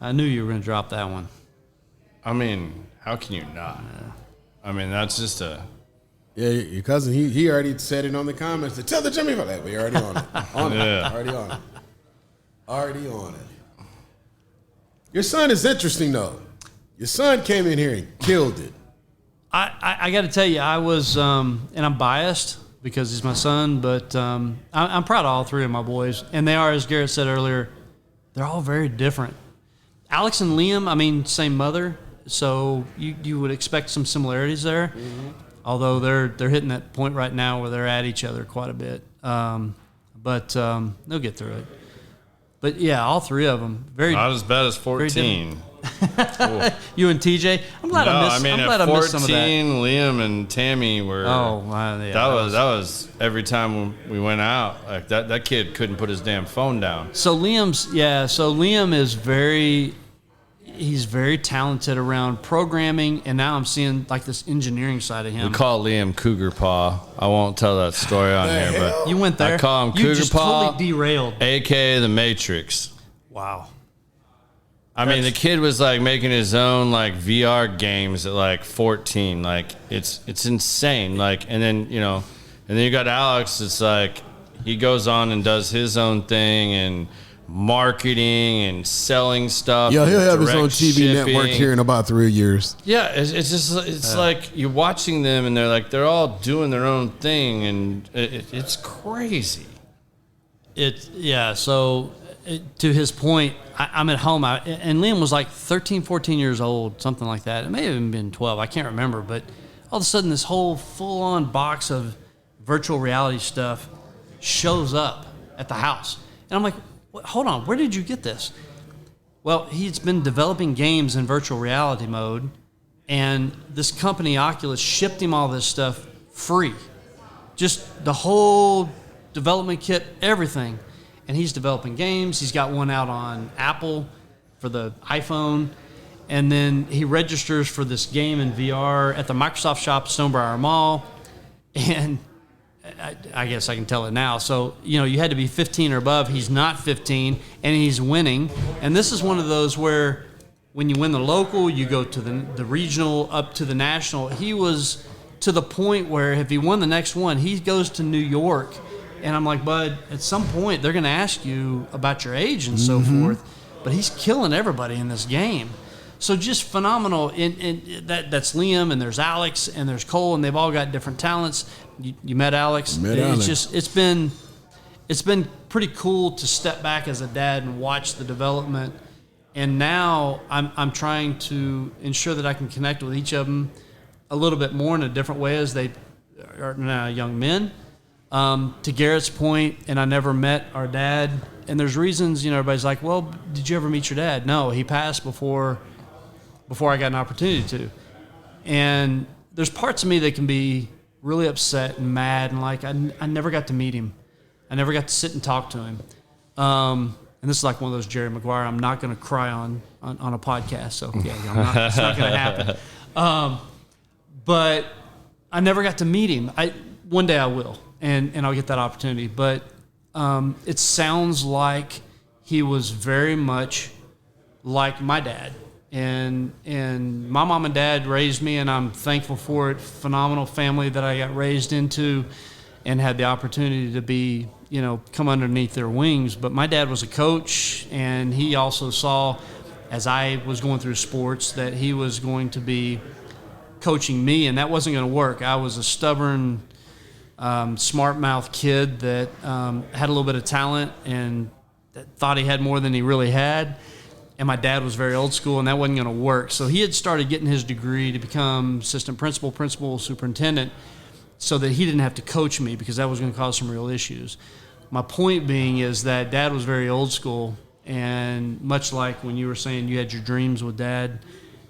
I knew you were going to drop that one. I mean, how can you not? I mean, that's just a... Yeah, your cousin, he already said it on the comments. Tell the Jimmy about that. We're already on it. Already on it. Already on it. Your son is interesting, though. Your son came in here and killed it. I got to tell you, I was, and I'm biased because he's my son, but I'm proud of all three of my boys. And they are, as Garrett said earlier, they're all very different. Alex and Liam, I mean, same mother, so you would expect some similarities there. Mm-hmm. Although they're hitting that point right now where they're at each other quite a bit. But they'll get through it. But, yeah, all three of them. Not as bad as 14. You and TJ? I'm glad I missed some of that. 14, Liam and Tammy were... that was every time we went out. Like, that kid couldn't put his damn phone down. So Liam is very... He's very talented around programming, and now I'm seeing like this engineering side of him. We call Liam Cougar Paw. I won't tell that story on here, but you went there. I call him Cougar Paw, totally derailed, aka the Matrix. Wow. I mean, the kid was like making his own like VR games at like 14. Like it's insane. Like, and then you got Alex. It's like he goes on and does his own thing and marketing and selling stuff. Yeah, he'll have his own TV network here in about 3 years. Yeah, it's like you're watching them and they're all doing their own thing, and it's crazy. So to his point, I'm at home, and Liam was like 13, 14 years old, something like that. It may have even been 12. I can't remember, but all of a sudden this whole full-on box of virtual reality stuff shows up at the house, and I'm like, hold on, where did you get this? Well, he's been developing games in virtual reality mode, and this company, Oculus, shipped him all this stuff free. Just the whole development kit, everything. And he's developing games. He's got one out on Apple for the iPhone. And then he registers for this game in VR at the Microsoft shop at Stonebriar Mall. And I guess I can tell it now. So, you had to be 15 or above. He's not 15, and he's winning. And this is one of those where when you win the local, you go to the regional, up to the national. He was to the point where if he won the next one, he goes to New York. And I'm like, bud, at some point, they're going to ask you about your age and so forth. But he's killing everybody in this game. So just phenomenal. That's Liam, and there's Alex, and there's Cole, and they've all got different talents. You met Alex. It's been pretty cool to step back as a dad and watch the development. And now I'm trying to ensure that I can connect with each of them a little bit more in a different way as they are now young men. To Garrett's point, and I never met our dad. And there's reasons, everybody's like, well, did you ever meet your dad? No, he passed before I got an opportunity to. And there's parts of me that can be really upset and mad, and like I never got to meet him. I never got to sit and talk to him. And this is like one of those Jerry Maguire, I'm not going to cry on a podcast. So yeah, it's not going to happen. But I never got to meet him. One day I will, and I'll get that opportunity. But it sounds like he was very much like my dad. And my mom and dad raised me, and I'm thankful for it. Phenomenal family that I got raised into and had the opportunity to be, come underneath their wings. But my dad was a coach, and he also saw as I was going through sports, that he was going to be coaching me, and that wasn't going to work. I was a stubborn, smart-mouthed kid that had a little bit of talent and that thought he had more than he really had. And my dad was very old school, and that wasn't going to work. So he had started getting his degree to become assistant principal, superintendent, so that he didn't have to coach me, because that was going to cause some real issues. My point being is that Dad was very old school, and much like when you were saying you had your dreams with Dad,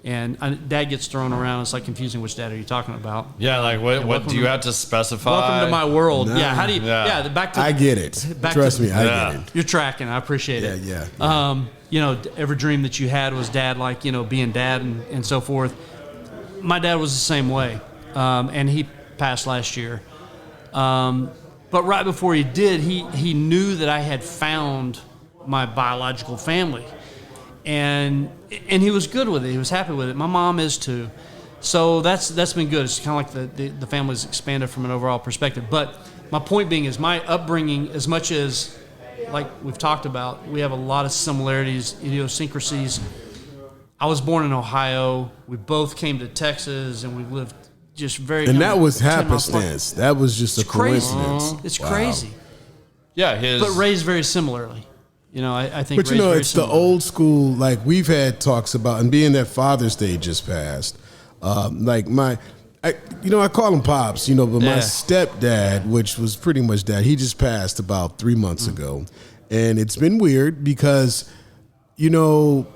and Dad gets thrown around, it's like confusing which Dad are you talking about. Yeah, like what do you have to specify? Welcome to my world. Nah. Yeah, how do you? Yeah, back to. I get it. Trust me, I get it. You're tracking. I appreciate it. Yeah. Every dream that you had was Dad, like, being Dad and so forth. My dad was the same way, and he passed last year. But right before he did, he knew that I had found my biological family, and he was good with it. He was happy with it. My mom is too. So that's been good. It's kind of like the family's expanded from an overall perspective. But my point being is my upbringing, as much as, like we've talked about, we have a lot of similarities, idiosyncrasies. I was born in Ohio. We both came to Texas, and we lived just very. And that was happenstance. That was just a coincidence. It's crazy. Yeah, but raised very similarly. I think. But it's the old school. Like we've had talks about, and being that Father's Day just passed. I call him Pops, but my stepdad, which was pretty much Dad, he just passed about 3 months ago. And it's been weird because, your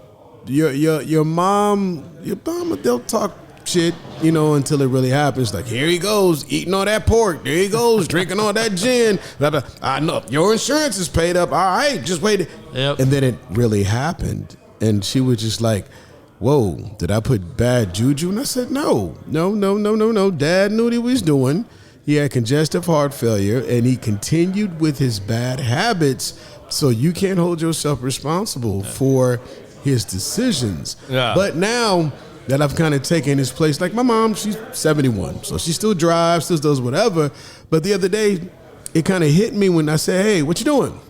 mom, they'll talk shit, until it really happens. Like, here he goes, eating all that pork. There he goes, drinking all that gin. I know, your insurance is paid up. All right, just wait. Yep. And then it really happened. And she was just like, whoa, did I put bad juju? And I said, no. Dad knew what he was doing. He had congestive heart failure, and he continued with his bad habits, so you can't hold yourself responsible for his decisions. Yeah. But now that I've kind of taken his place, like my mom, she's 71, so she still drives, still does whatever. But the other day, it kind of hit me when I said, hey, what you doing?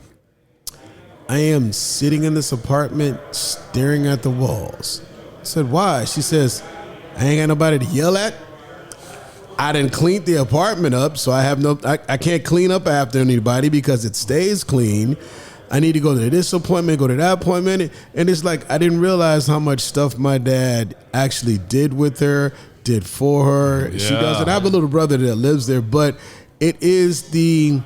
I am sitting in this apartment staring at the walls. I said, why? She says, I ain't got nobody to yell at. I didn't clean the apartment up, so I can't clean up after anybody because it stays clean. I need to go to this appointment, go to that appointment. And it's like, I didn't realize how much stuff my dad actually did with her, did for her. Yeah. She doesn't. I have a little brother that lives there, but it is we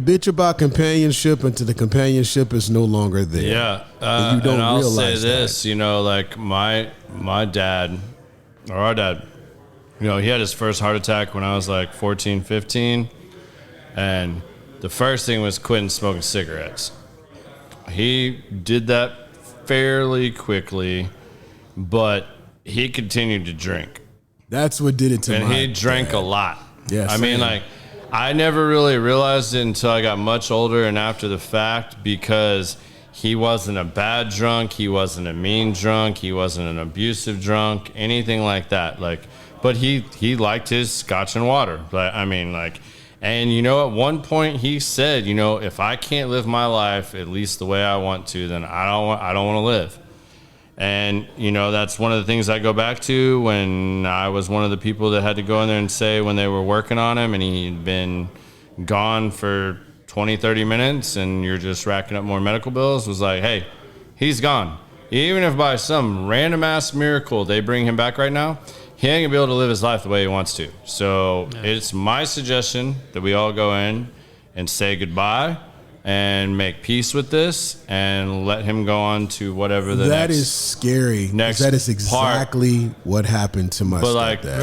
bitch about companionship until the companionship is no longer there. Yeah. And you don't and I'll realize say this, that. like my dad, or our dad, he had his first heart attack when I was like 14, 15. And the first thing was quitting smoking cigarettes. He did that fairly quickly, but he continued to drink. That's what did it to me. And he drank a lot. Yeah, I mean, I never really realized it until I got much older and after the fact, because he wasn't a bad drunk, he wasn't a mean drunk, he wasn't an abusive drunk, anything like that. But he liked his scotch and water. And at one point he said, if I can't live my life at least the way I want to, then I don't want to live. And, that's one of the things I go back to when I was one of the people that had to go in there and say when they were working on him and he'd been gone for 20, 30 minutes and you're just racking up more medical bills, was like, hey, he's gone. Even if by some random ass miracle they bring him back right now, he ain't gonna be able to live his life the way he wants to. So It's my suggestion that we all go in and say goodbye and make peace with this and let him go on to whatever the that is scary. That is exactly what happened to my stepdad.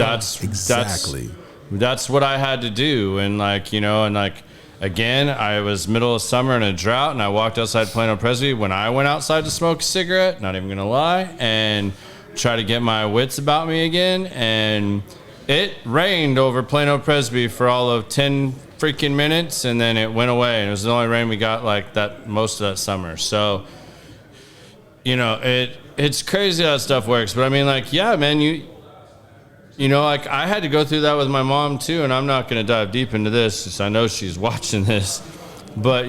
That's what I had to do. And again, I was middle of summer in a drought and I walked outside Plano Presby when I went outside to smoke a cigarette, not even gonna lie, and try to get my wits about me again. And it rained over Plano Presby for all of 10 freaking minutes, and then it went away, and it was the only rain we got like that most of that summer. So it's crazy how that stuff works. But I mean, yeah, man, I had to go through that with my mom too, and I'm not going to dive deep into this because I know she's watching this. But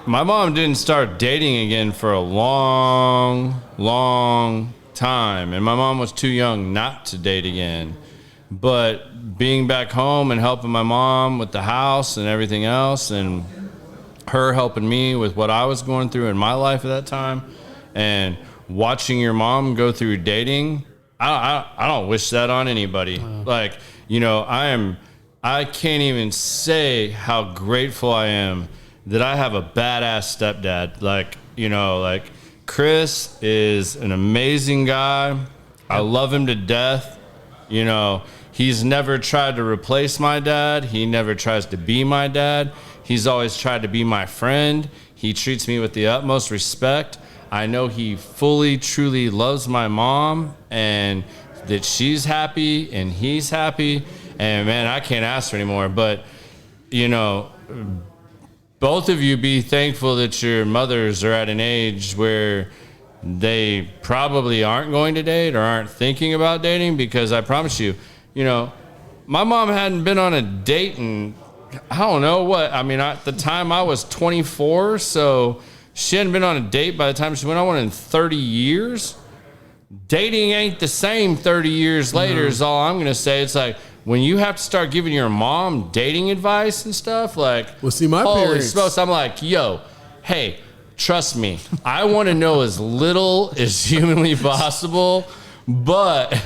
my mom didn't start dating again for a long time, and my mom was too young not to date again. But being back home and helping my mom with the house and everything else, and her helping me with what I was going through in my life at that time, and watching your mom go through dating, I don't wish that on anybody. Like, you know, I can't even say how grateful I am that I have a badass stepdad. Like, you know, like Chris is an amazing guy. I love him to death. You know, he's never tried to replace my dad. He never tries to be my dad. He's always tried to be my friend. He treats me with the utmost respect. I know he fully, truly loves my mom, and that she's happy and he's happy. And man, I can't ask for anymore. But, you know, both of you be thankful that your mothers are at an age where they probably aren't going to date or aren't thinking about dating, because I promise you, you know, my mom hadn't been on a date in, I don't know what, I mean, at the time I was 24, so she hadn't been on a date by the time she went on one in 30 years. Dating ain't the same 30 years later is all I'm going to say. It's like, when you have to start giving your mom dating advice and stuff, like, well, see, my holy parents, smokes, I'm like, yo, hey, trust me, I want to know as little as humanly possible, but,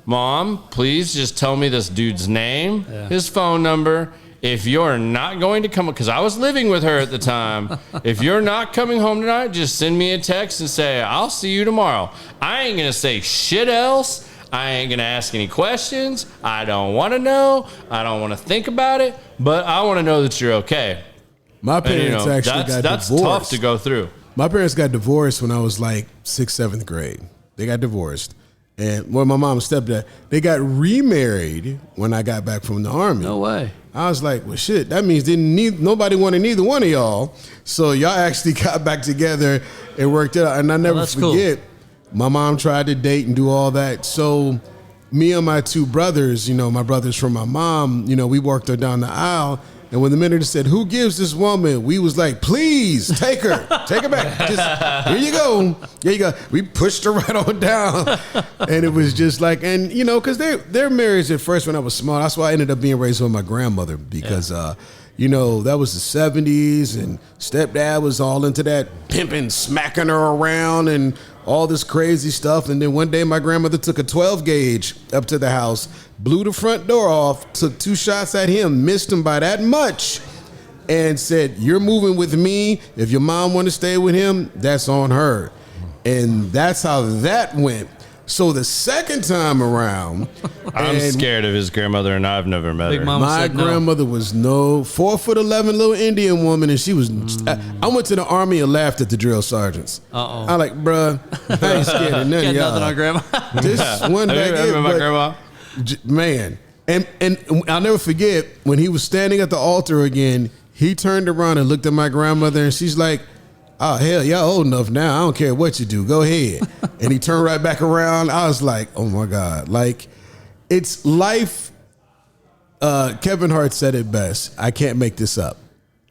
Mom, please just tell me this dude's name, his phone number. If you're not going to come, because I was living with her at the time, if you're not coming home tonight, just send me a text and say, I'll see you tomorrow. I ain't going to say shit else. I ain't going to ask any questions. I don't want to know. I don't want to think about it, but I want to know that you're okay. My parents got divorced. That's tough to go through. My parents got divorced when I was like 6th, 7th grade. They got divorced. And my mom and stepdad, they got remarried when I got back from the Army. No way. I was like, well, shit, that means nobody wanted neither one of y'all. So y'all actually got back together and worked it out. And I never forget, my mom tried to date and do all that. So me and my two brothers, you know, my brothers from my mom, you know, we worked her down the aisle. And when the minister said, who gives this woman? We was like, please, take her. Take her back. Just, here you go. Here you go. We pushed her right on down. And it was just like, and, you know, because they're married at first when I was small. That's why I ended up being raised with my grandmother, because, you know, that was the 70s, and stepdad was all into that pimping, smacking her around and all this crazy stuff. And then one day my grandmother took a 12 gauge up to the house, blew the front door off, took 2 shots at him, missed him by that much, and said, you're moving with me. If your mom want to stay with him, that's on her. And that's how that went. So the second time around, I'm scared of his grandmother, and I've never met her. My grandmother was 4'11" little Indian woman, and she was. I went to the Army and laughed at the drill sergeants. I'm like, bruh, I ain't scared of none of y'all. Nothing on grandma. This one back here, my grandma. Man, and I'll never forget when he was standing at the altar again. He turned around and looked at my grandmother, and she's like, oh, hell, y'all old enough now. I don't care what you do. Go ahead. And he turned right back around. I was like, oh, my God. Like, it's life. Kevin Hart said it best. I can't make this up.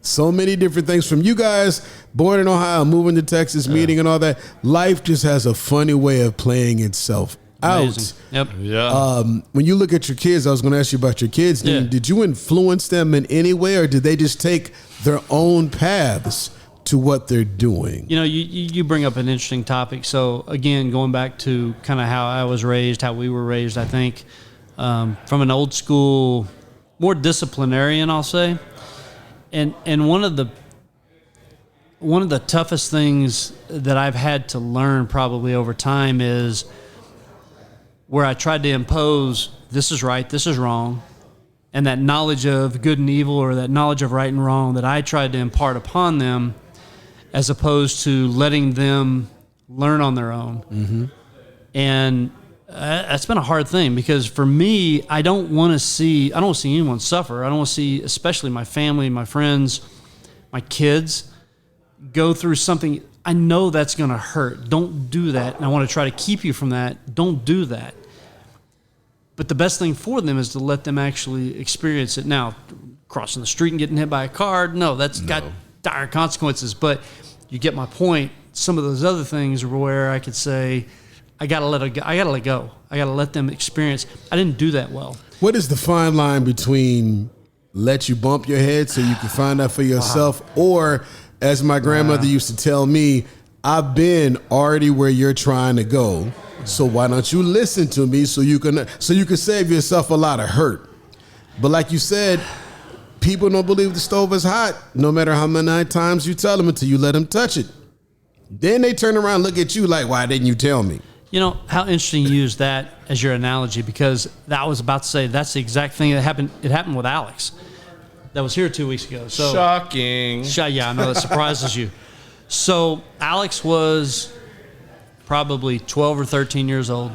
So many different things from you guys, born in Ohio, moving to Texas, meeting and all that. Life just has a funny way of playing itself out. Yep. Yeah. When you look at your kids, I was going to ask you about your kids. Did you influence them in any way, or did they just take their own paths to what they're doing? You know, you bring up an interesting topic. So again, going back to kind of how I was raised, how we were raised, I think from an old school, more disciplinarian, I'll say. And one of the toughest things that I've had to learn probably over time is where I tried to impose, this is right, this is wrong, and that knowledge of good and evil, or that knowledge of right and wrong that I tried to impart upon them, as opposed to letting them learn on their own. Mm-hmm. And that's been a hard thing, because for me, I don't want to see anyone suffer. I don't want to see, especially my family, my friends, my kids, go through something. I know that's going to hurt. Don't do that. And I want to try to keep you from that. Don't do that. But the best thing for them is to let them actually experience it. Now, crossing the street and getting hit by a car, that's got dire consequences. But you get my point. Some of those other things are where I could say, I gotta let go. I gotta let them experience. I didn't do that well. What is the fine line between let you bump your head so you can find out for yourself, or as my grandmother used to tell me, I've been already where you're trying to go, so why don't you listen to me so you can save yourself a lot of hurt. But like you said, people don't believe the stove is hot, no matter how many times you tell them until you let them touch it. Then they turn around and look at you like, why didn't you tell me? You know, how interesting you use that as your analogy, because that I was about to say that's the exact thing that happened. It happened with Alex that was here 2 weeks ago. So shocking. Yeah, I know that surprises you. So Alex was probably 12 or 13 years old.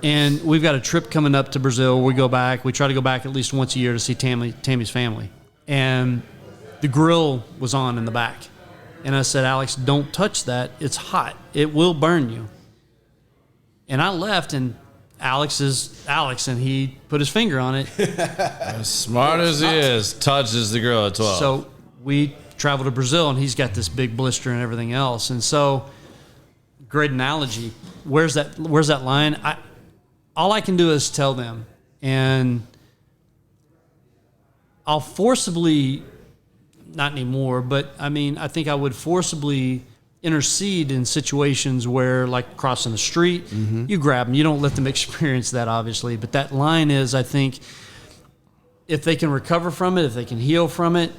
And we've got a trip coming up to Brazil. We go back. We try to go back at least once a year to see Tammy's family. And the grill was on in the back. And I said, Alex, don't touch that. It's hot. It will burn you. And I left, and Alex is Alex, and he put his finger on it. As smart as he is, touches the girl at 12. So we travel to Brazil, and he's got this big blister and everything else. And so, great analogy. Where's that line? All I can do is tell them, and I'll forcibly, not anymore, but I mean, I think I would forcibly intercede in situations where, like crossing the street, you grab them. You don't let them experience that, obviously. But that line is, I think, if they can recover from it, if they can heal from it,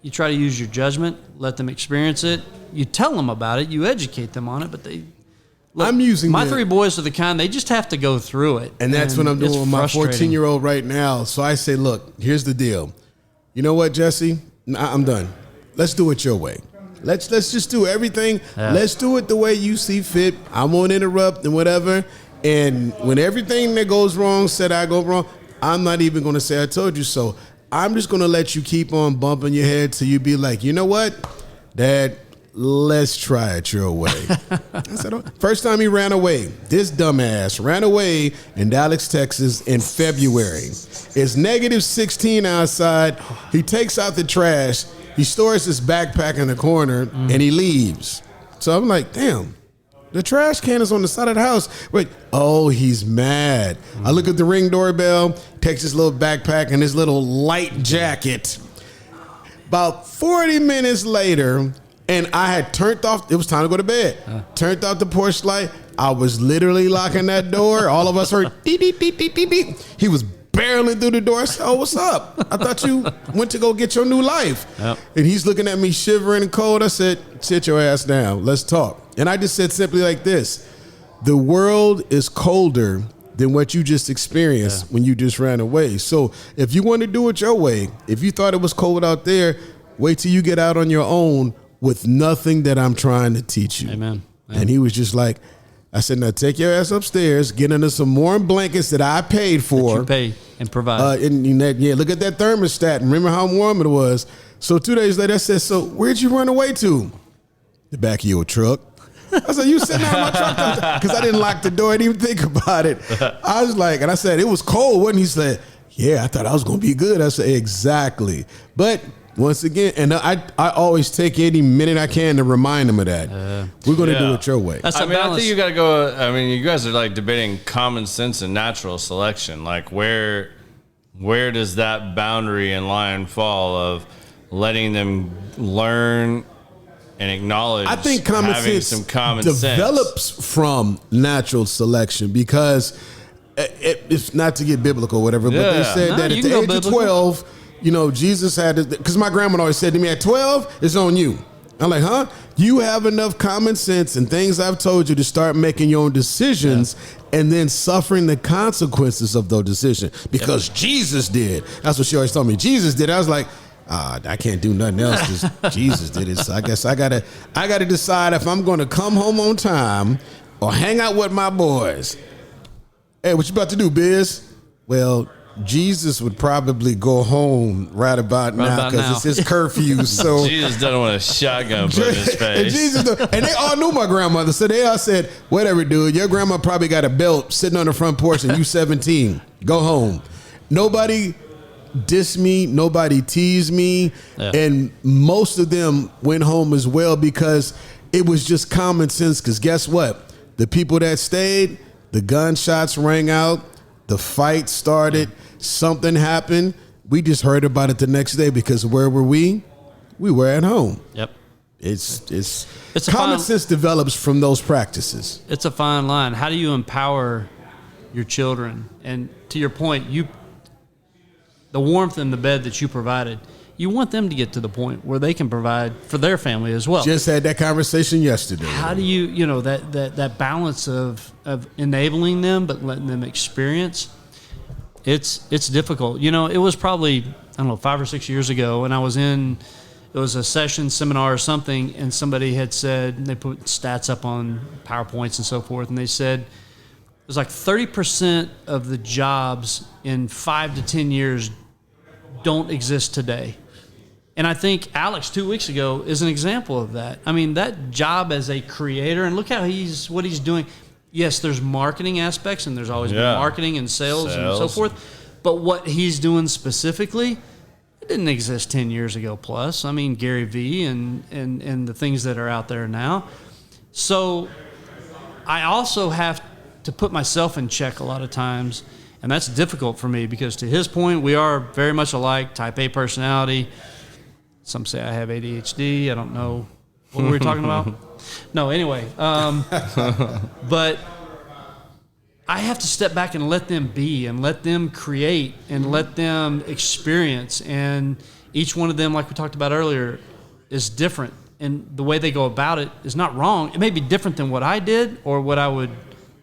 you try to use your judgment, let them experience it. You tell them about it, you educate them on it, but they... Look, I'm using my three boys are the kind, they just have to go through it. And that's what I'm doing with my 14-year-old right now. So I say, look, here's the deal. You know what, Jesse? I'm done. Let's do it your way. Let's just do everything. Yeah. Let's do it the way you see fit. I won't interrupt and whatever. And when everything that goes wrong said I go wrong, I'm not even going to say I told you so. I'm just going to let you keep on bumping your head till you be like, you know what, Dad, let's try it your way. I said, first time he ran away, this dumbass ran away in Dallas, Texas in February. It's negative 16 outside. He takes out the trash. He stores his backpack in the corner, and he leaves. So I'm like, damn, the trash can is on the side of the house. Wait, oh, he's mad. I look at the Ring doorbell, takes his little backpack and his little light jacket. About 40 minutes later, and I had turned off, it was time to go to bed. Turned off the porch light. I was literally locking that door. All of us heard beep, beep, beep, beep, beep, beep. He was barreling through the door. I said, oh, what's up? I thought you went to go get your new life. Yep. And he's looking at me shivering and cold. I said, sit your ass down. Let's talk. And I just said simply like this. The world is colder than what you just experienced when you just ran away. So if you want to do it your way, if you thought it was cold out there, wait till you get out on your own with nothing that I'm trying to teach you. Amen. And he was just like, I said, now take your ass upstairs, get under some warm blankets that I paid for. That you pay and provide. Look at that thermostat and remember how warm it was. So 2 days later, I said, so where'd you run away to? The back of your truck. I said, you sitting out of my truck? Because I didn't lock the door. I didn't even think about it. I was like, and I said, it was cold, wasn't it? He said, yeah, I thought I was going to be good. I said, exactly. But once again, and I always take any minute I can to remind them of that. We're going to do it your way. I think you got to go. I mean, you guys are like debating common sense and natural selection. Like where does that boundary and line fall of letting them learn and acknowledge? I think common sense develops from natural selection because it's not to get biblical or whatever, but they said that at the age of 12, you know, Jesus had, because my grandma always said to me, at 12, it's on you. I'm like, huh? You have enough common sense and things I've told you to start making your own decisions and then suffering the consequences of those decisions because Jesus did. That's what she always told me. Jesus did. I was like, I can't do nothing else because Jesus did it. So I guess I gotta decide if I'm going to come home on time or hang out with my boys. Hey, what you about to do, Biz? Well, Jesus would probably go home right about now because it's his curfew. So Jesus doesn't want a shotgun put in his face. And they all knew my grandmother, so they all said, "Whatever, dude. Your grandma probably got a belt sitting on the front porch, and you 17. Go home." Nobody dissed me, nobody teased me, and most of them went home as well because it was just common sense. Because guess what? The people that stayed, the gunshots rang out, the fight started, something happened. We just heard about it the next day because where were we? We were at home. Yep. It's common sense develops from those practices. It's a fine line. How do you empower your children? And to your point, the warmth in the bed that you provided, you want them to get to the point where they can provide for their family as well. Just had that conversation yesterday. How do you that balance of enabling them but letting them experience? It's difficult. It was probably, 5 or 6 years ago, and it was a seminar or something, and somebody had said, they put stats up on PowerPoints and so forth, and they said it was like 30% of the jobs in 5 to 10 years don't exist today. And I think Alex 2 weeks ago is an example of that. I mean, that job as a creator, and look how what he's doing. Yes, there's marketing aspects, and there's always been marketing and sales and so forth. But what he's doing specifically, it didn't exist 10 years ago plus. I mean, Gary Vee and the things that are out there now. So I also have to put myself in check a lot of times, and that's difficult for me because to his point, we are very much alike, type A personality. Some say I have ADHD. I don't know. What were we talking about? No, anyway. But I have to step back and let them be and let them create and let them experience. And each one of them, like we talked about earlier, is different. And the way they go about it is not wrong. It may be different than what I did or what I would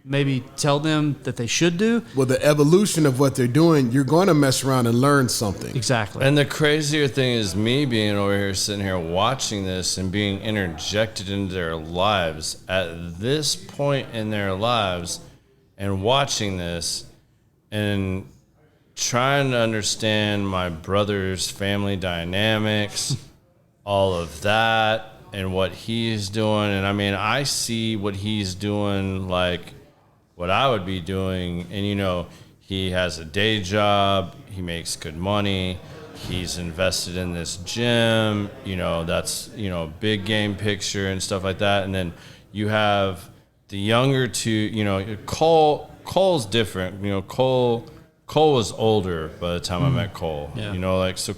maybe tell them that they should do. Well, the evolution of what they're doing, you're going to mess around and learn something. Exactly. And the crazier thing is me being over here, sitting here watching this and being interjected into their lives at this point in their lives and watching this and trying to understand my brother's family dynamics, all of that, and what he's doing. And I mean, I see what he's doing like what I would be doing. And, he has a day job. He makes good money. He's invested in this gym. That's, big game picture and stuff like that. And then you have the younger two, Cole's different. Cole was older by the time I met Cole. Yeah. So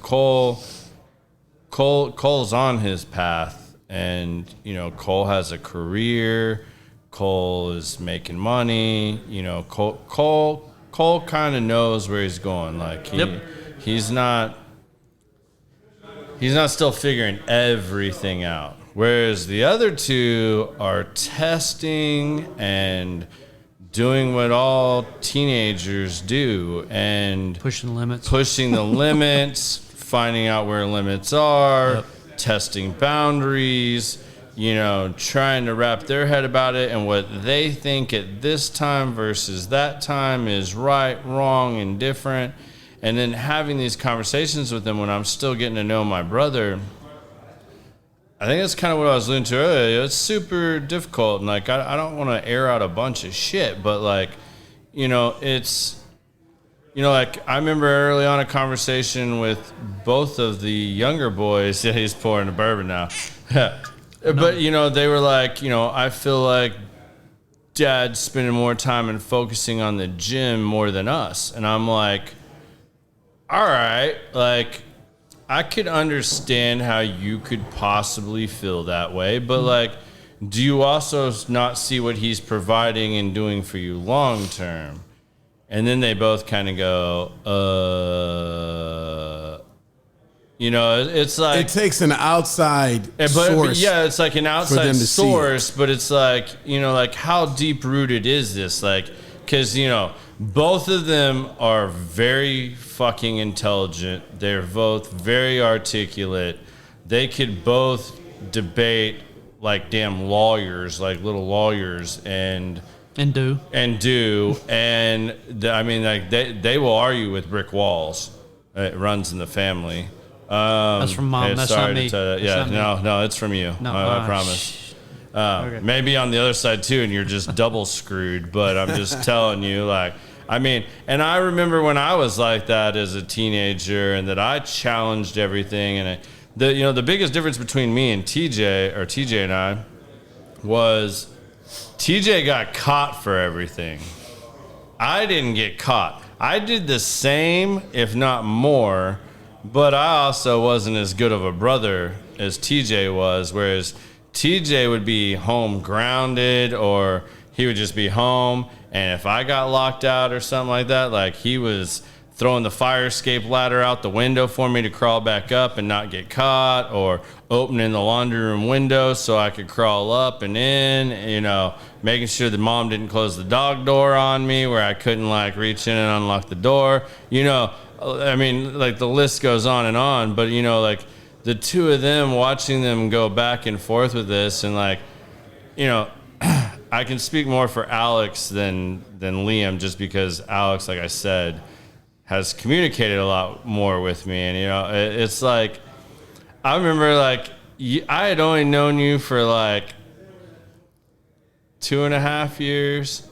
Cole's on his path, and Cole has a career. Cole is making money. Cole kind of knows where he's going. He's not still figuring everything out. Whereas the other two are testing and doing what all teenagers do and pushing the limits, finding out where limits are, testing boundaries, trying to wrap their head about it and what they think at this time versus that time is right, wrong, and different. And then having these conversations with them when I'm still getting to know my brother, I think that's kind of what I was alluding to earlier. It's super difficult, and I don't want to air out a bunch of shit, but it's, I remember early on a conversation with both of the younger boys. Yeah, he's pouring the bourbon now. But, they were like, I feel like Dad's spending more time and focusing on the gym more than us. And I'm like, all right, I could understand how you could possibly feel that way, but do you also not see what he's providing and doing for you long term? And then they both kind of go, it's like it takes an outside source. Yeah, it's like an outside source, but it's how deep rooted is this? Because both of them are very fucking intelligent. They're both very articulate. They could both debate like damn lawyers, like little lawyers, and do. And they will argue with brick walls. It runs in the family. That's from Mom. That's not me. No, it's from you. No, I promise. Okay. Maybe on the other side too, and you're just double screwed. But I'm just telling you, I mean, and I remember when I was like that as a teenager, and that I challenged everything. And the biggest difference between me and TJ and I, was TJ got caught for everything. I didn't get caught. I did the same, if not more, but I also wasn't as good of a brother as TJ was, whereas TJ would be home grounded, or he would just be home, and if I got locked out or something like that, like he was throwing the fire escape ladder out the window for me to crawl back up and not get caught, or opening the laundry room window so I could crawl up and in, making sure the mom didn't close the dog door on me where I couldn't like reach in and unlock the door. I mean, like the list goes on, but like the two of them, watching them go back and forth with this, and like, I can speak more for Alex than Liam, just because Alex, like I said, has communicated a lot more with me. And, it's like, I remember like, I had only known you for like 2.5 years,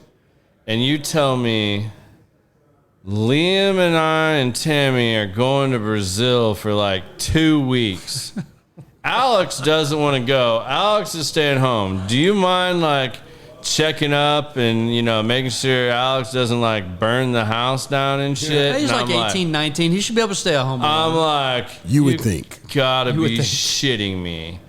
and you tell me Liam and I and Tammy are going to Brazil for like 2 weeks. Alex doesn't want to go. Alex is staying home. Do you mind like checking up and, making sure Alex doesn't like burn the house down and shit? He's like 18, 19. He should be able to stay at home. I'm like, you would think. Gotta be shitting me.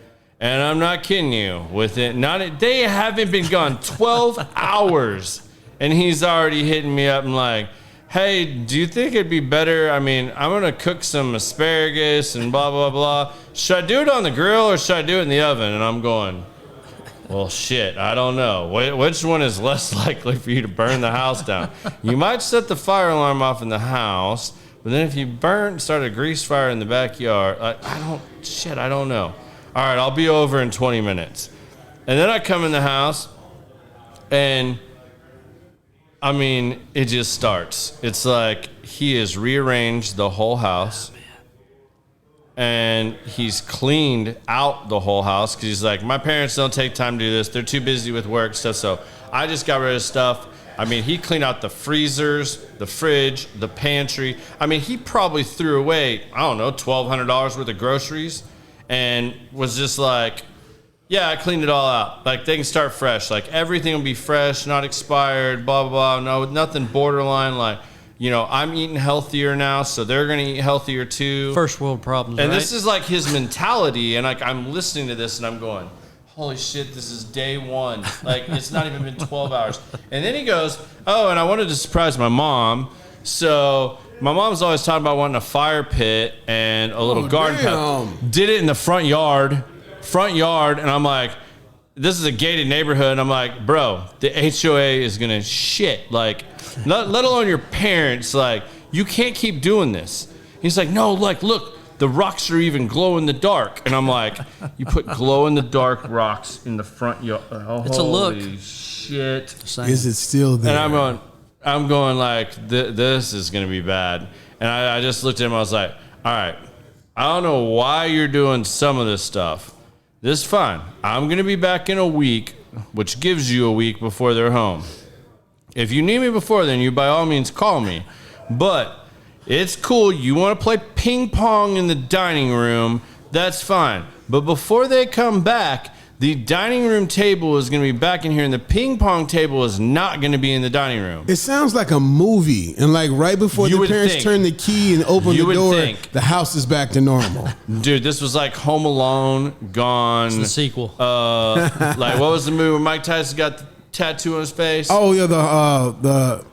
And I'm not kidding you with it. They haven't been gone 12 hours, and he's already hitting me up and like, hey, do you think it'd be better? I mean, I'm going to cook some asparagus and blah, blah, blah. Should I do it on the grill or should I do it in the oven? And I'm going, well, shit, I don't know. Which one is less likely for you to burn the house down? You might set the fire alarm off in the house, but then if you start a grease fire in the backyard, I don't know. All right, I'll be over in 20 minutes. And then I come in the house, and I mean, it just starts. It's like he has rearranged the whole house, and he's cleaned out the whole house because he's like, my parents don't take time to do this. They're too busy with work stuff. So I just got rid of stuff. I mean, he cleaned out the freezers, the fridge, the pantry. I mean, he probably threw away, I don't know, $1,200 worth of groceries, and was just like, yeah, I cleaned it all out. Like, they can start fresh. Like, everything will be fresh, not expired, blah, blah, blah. No, nothing borderline. Like, I'm eating healthier now, so they're going to eat healthier too. First world problems, and right? This is like his mentality. And like, I'm listening to this and I'm going, holy shit, this is day one. Like, it's not even been 12 hours. And then he goes, oh, and I wanted to surprise my mom. So my mom's always talking about wanting a fire pit and a little garden patch. Did it in the front yard. And I'm like, this is a gated neighborhood. And I'm like, bro, the HOA is going to shit. Like, let alone your parents. Like, you can't keep doing this. He's like, no, like, look, the rocks are even glow in the dark. And I'm like, you put glow in the dark rocks in the front yard. Oh, it's a look. Holy shit. Is it still there? And I'm going like, this is going to be bad. And I just looked at him. I was like, all right, I don't know why you're doing some of this stuff. This is fine. I'm going to be back in a week, which gives you a week before they're home. If you need me before then, you by all means call me. But it's cool. You want to play ping pong in the dining room, that's fine. But before they come back, the dining room table is going to be back in here, and the ping pong table is not going to be in the dining room. It sounds like a movie, and like right before the parents turn the key and open the door, the house is back to normal. Dude, this was like Home Alone gone. It's the sequel. Like, what was the movie where Mike Tyson got the tattoo on his face? Oh yeah, the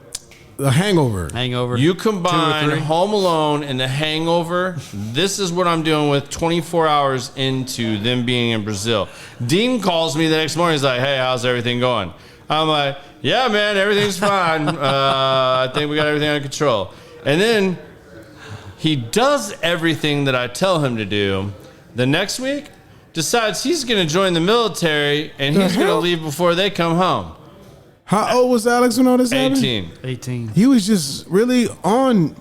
Hangover. Hangover. You combine Home Alone and The Hangover. This is what I'm doing with 24 hours into them being in Brazil. Dean calls me the next morning. He's like, hey, how's everything going? I'm like, yeah, man, everything's fine. I think we got everything under control. And then he does everything that I tell him to do. The next week, decides he's going to join the military and he's going to leave before they come home. How old was Alex when all this happened? 18. He was just really on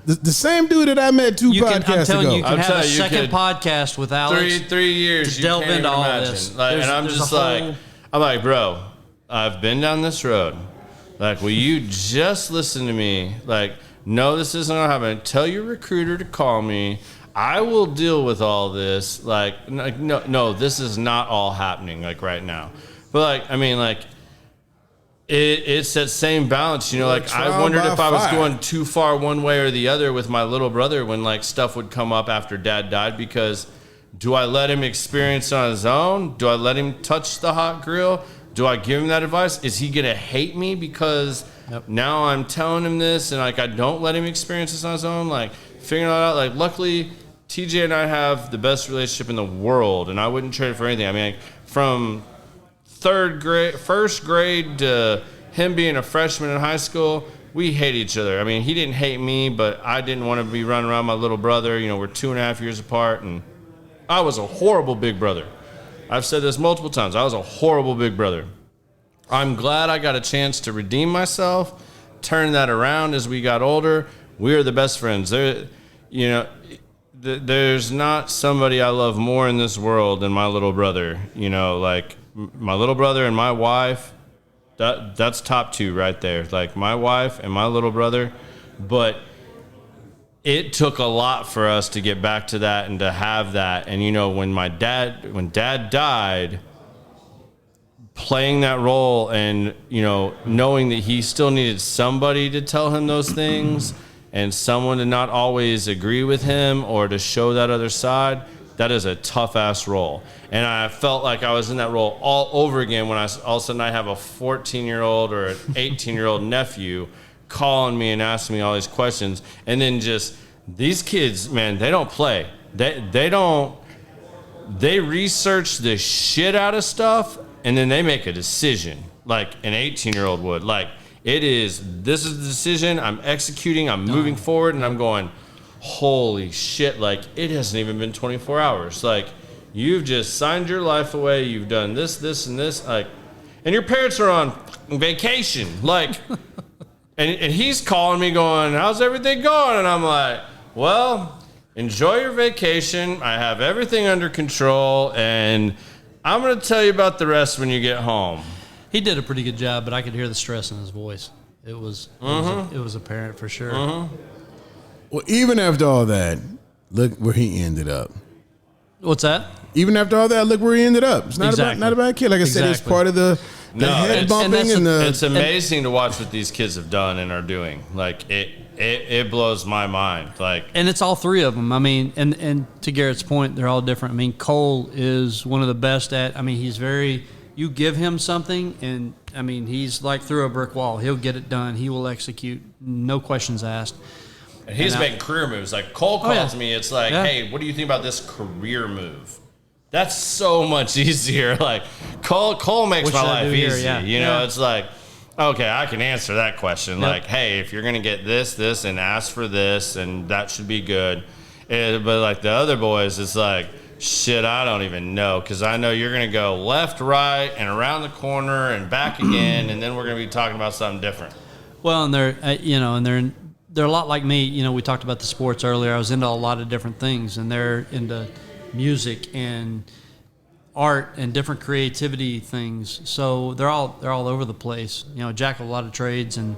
the same dude that I met two podcasts ago. You can have a second podcast with Alex. 3 years to delve into all this. Like, and I'm just like, bro, I've been down this road Like, will you just listen to me? Like, no, this isn't going to happen. Tell your recruiter to call me. I will deal with all this. Like, no, this is not all happening, like, right now. But, like, I mean, like, it's that same balance, you know, like, I wondered if I was going too far one way or the other with my little brother when, like, stuff would come up after Dad died, because do I let him experience it on his own? Do I let him touch the hot grill? Do I give him that advice? Is he going to hate me because now I'm telling him this and, like, I don't let him experience this on his own? Like, figuring it out. Like, luckily, TJ and I have the best relationship in the world, and I wouldn't trade it for anything. I mean, like, from first grade to him being a freshman in high school, we hate each other. I mean, he didn't hate me, but I didn't want to be running around my little brother. You know, we're 2.5 years apart, and I was a horrible big brother. I've said this multiple times. I was a horrible big brother. I'm glad I got a chance to redeem myself, turn that around as we got older. We are the best friends. There's not somebody I love more in this world than my little brother. You know, like, my little brother and my wife, that's top two right there. Like, my wife and my little brother. But it took a lot for us to get back to that and to have that. And, you know, when Dad died, playing that role and, you know, knowing that he still needed somebody to tell him those things and someone to not always agree with him or to show that other side, that is a tough-ass role. And I felt like I was in that role all over again when all of a sudden I have a 14-year-old or an 18-year-old nephew calling me and asking me all these questions. And then just, these kids, man, they don't play. They research the shit out of stuff, and then they make a decision like an 18-year-old would. Like, this is the decision, I'm executing, I'm moving forward, and I'm going, holy shit, like, it hasn't even been 24 hours. Like, you've just signed your life away, you've done this, and this, like, and your parents are on vacation, like, and he's calling me going, how's everything going? And I'm like, well, enjoy your vacation, I have everything under control, and I'm going to tell you about the rest when you get home. He did a pretty good job, but I could hear the stress in his voice. It was apparent for sure. Well, even after all that, look where he ended up. What's that? Even after all that, look where he ended up. It's not Exactly. about a kid. Like I said, it's part of the head bumping and the. It's amazing to watch what these kids have done and are doing. Like, it blows my mind. Like, and it's all three of them. I mean, and to Garrett's point, they're all different. I mean, Cole is one of the best at. I mean, he's very. You give him something, and I mean, he's like through a brick wall. He'll get it done. He will execute, no questions asked. And he's making career moves. Like, Cole calls me. It's like, hey, what do you think about this career move? That's so much easier. Like, Cole makes my life easy. You know, it's like, okay, I can answer that question. Like, hey, if you're going to get this, and ask for this, and that should be good. But, like, the other boys, it's like, shit, I don't even know, because I know you're going to go left, right, and around the corner and back again, and then we're going to be talking about something different. Well, and they're a lot like me. You know, we talked about the sports earlier. I was into a lot of different things, and they're into music and art and different creativity things. So they're all over the place. You know, jack of a lot of trades, and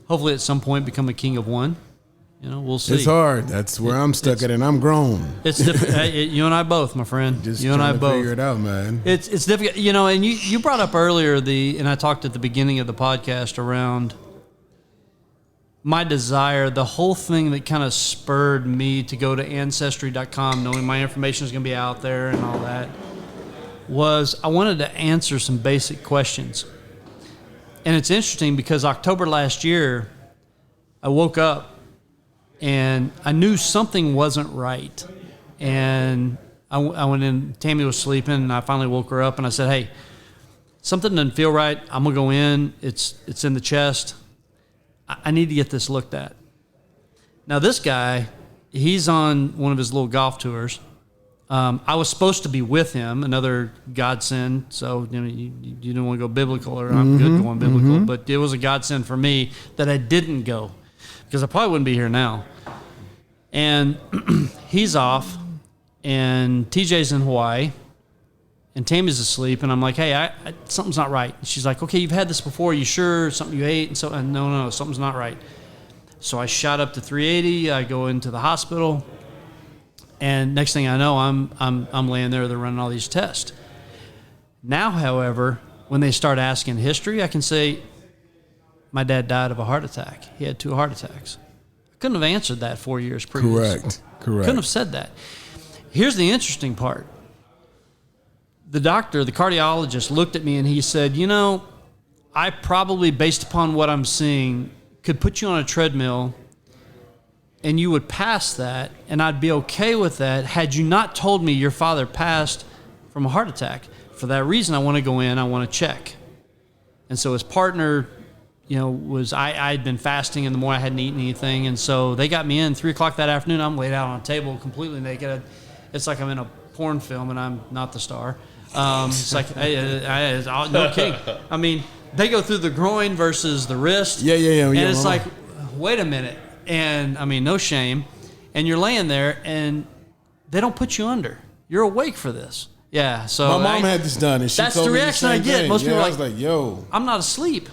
hopefully at some point become a king of one. You know, we'll see. It's hard. That's where I'm stuck at, and I'm grown. It's difficult. You and I both, my friend. Just you and I both figure it out, man. It's difficult. You know, and you brought up earlier and I talked at the beginning of the podcast around my desire, the whole thing that kind of spurred me to go to Ancestry.com, knowing my information is going to be out there and all that, was I wanted to answer some basic questions. And it's interesting because October last year, I woke up and I knew something wasn't right. And I went in, Tammy was sleeping, and I finally woke her up and I said, hey, something doesn't feel right. I'm going to go in. It's in the chest. I need to get this looked at. Now, this guy, he's on one of his little golf tours. I was supposed to be with him, another godsend. So, you know, you don't want to go biblical, or I'm good going biblical, but it was a godsend for me that I didn't go, because I probably wouldn't be here now. And he's off, and TJ's in Hawaii, And Tammy's asleep, and I'm like, hey, something's not right. And she's like, okay, you've had this before. You sure? Something you ate? And so, no, something's not right. So I shot up to 380. I go into the hospital, and next thing I know, I'm laying there. They're running all these tests. Now, however, when they start asking history, I can say, my dad died of a heart attack. He had 2 heart attacks. I couldn't have answered that 4 years previous. Correct. Couldn't have said that. Here's the interesting part. The doctor, the cardiologist, looked at me and he said, I probably, based upon what I'm seeing, could put you on a treadmill and you would pass that, and I'd be okay with that had you not told me your father passed from a heart attack. For that reason, I want to go in, I want to check. And so his partner, I'd been fasting in the morning, I hadn't eaten anything, and so they got me in 3 o'clock that afternoon. I'm laid out on a table completely naked. It's like I'm in a porn film and I'm not the star. It's like, no kidding. I mean, they go through the groin versus the wrist. Yeah. And it's like, wait a minute. And I mean, no shame. And you're laying there and they don't put you under. You're awake for this. Yeah. So my mom had this done, and she that's told the me reaction the I same get. thing. Most people are I was like, yo, I'm not asleep.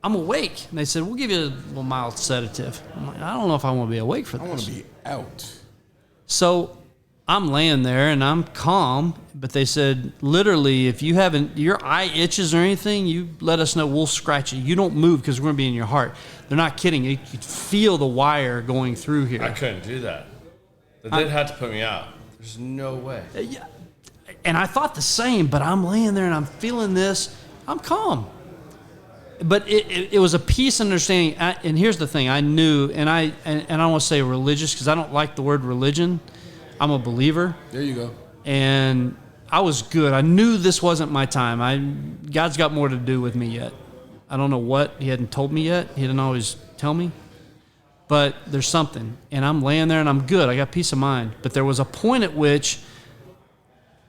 I'm awake. And they said, we'll give you a little mild sedative. I'm like, I don't know if I want to be awake for this. I want to be out. So I'm laying there and I'm calm, but they said, literally, if you haven't, your eye itches or anything, you let us know, we'll scratch it. You don't move because we're going to be in your heart. They're not kidding. You could feel the wire going through here. I couldn't do that. They'd have to put me out. There's no way. Yeah. And I thought the same, but I'm laying there and I'm feeling this. I'm calm. But it was a peace and understanding. And here's the thing. I knew, and I don't want to say religious because I don't like the word religion. I'm a believer. There you go. And I was good. I knew this wasn't my time. God's got more to do with me yet. I don't know what. He hadn't told me yet. He didn't always tell me. But there's something. And I'm laying there and I'm good. I got peace of mind. But there was a point at which,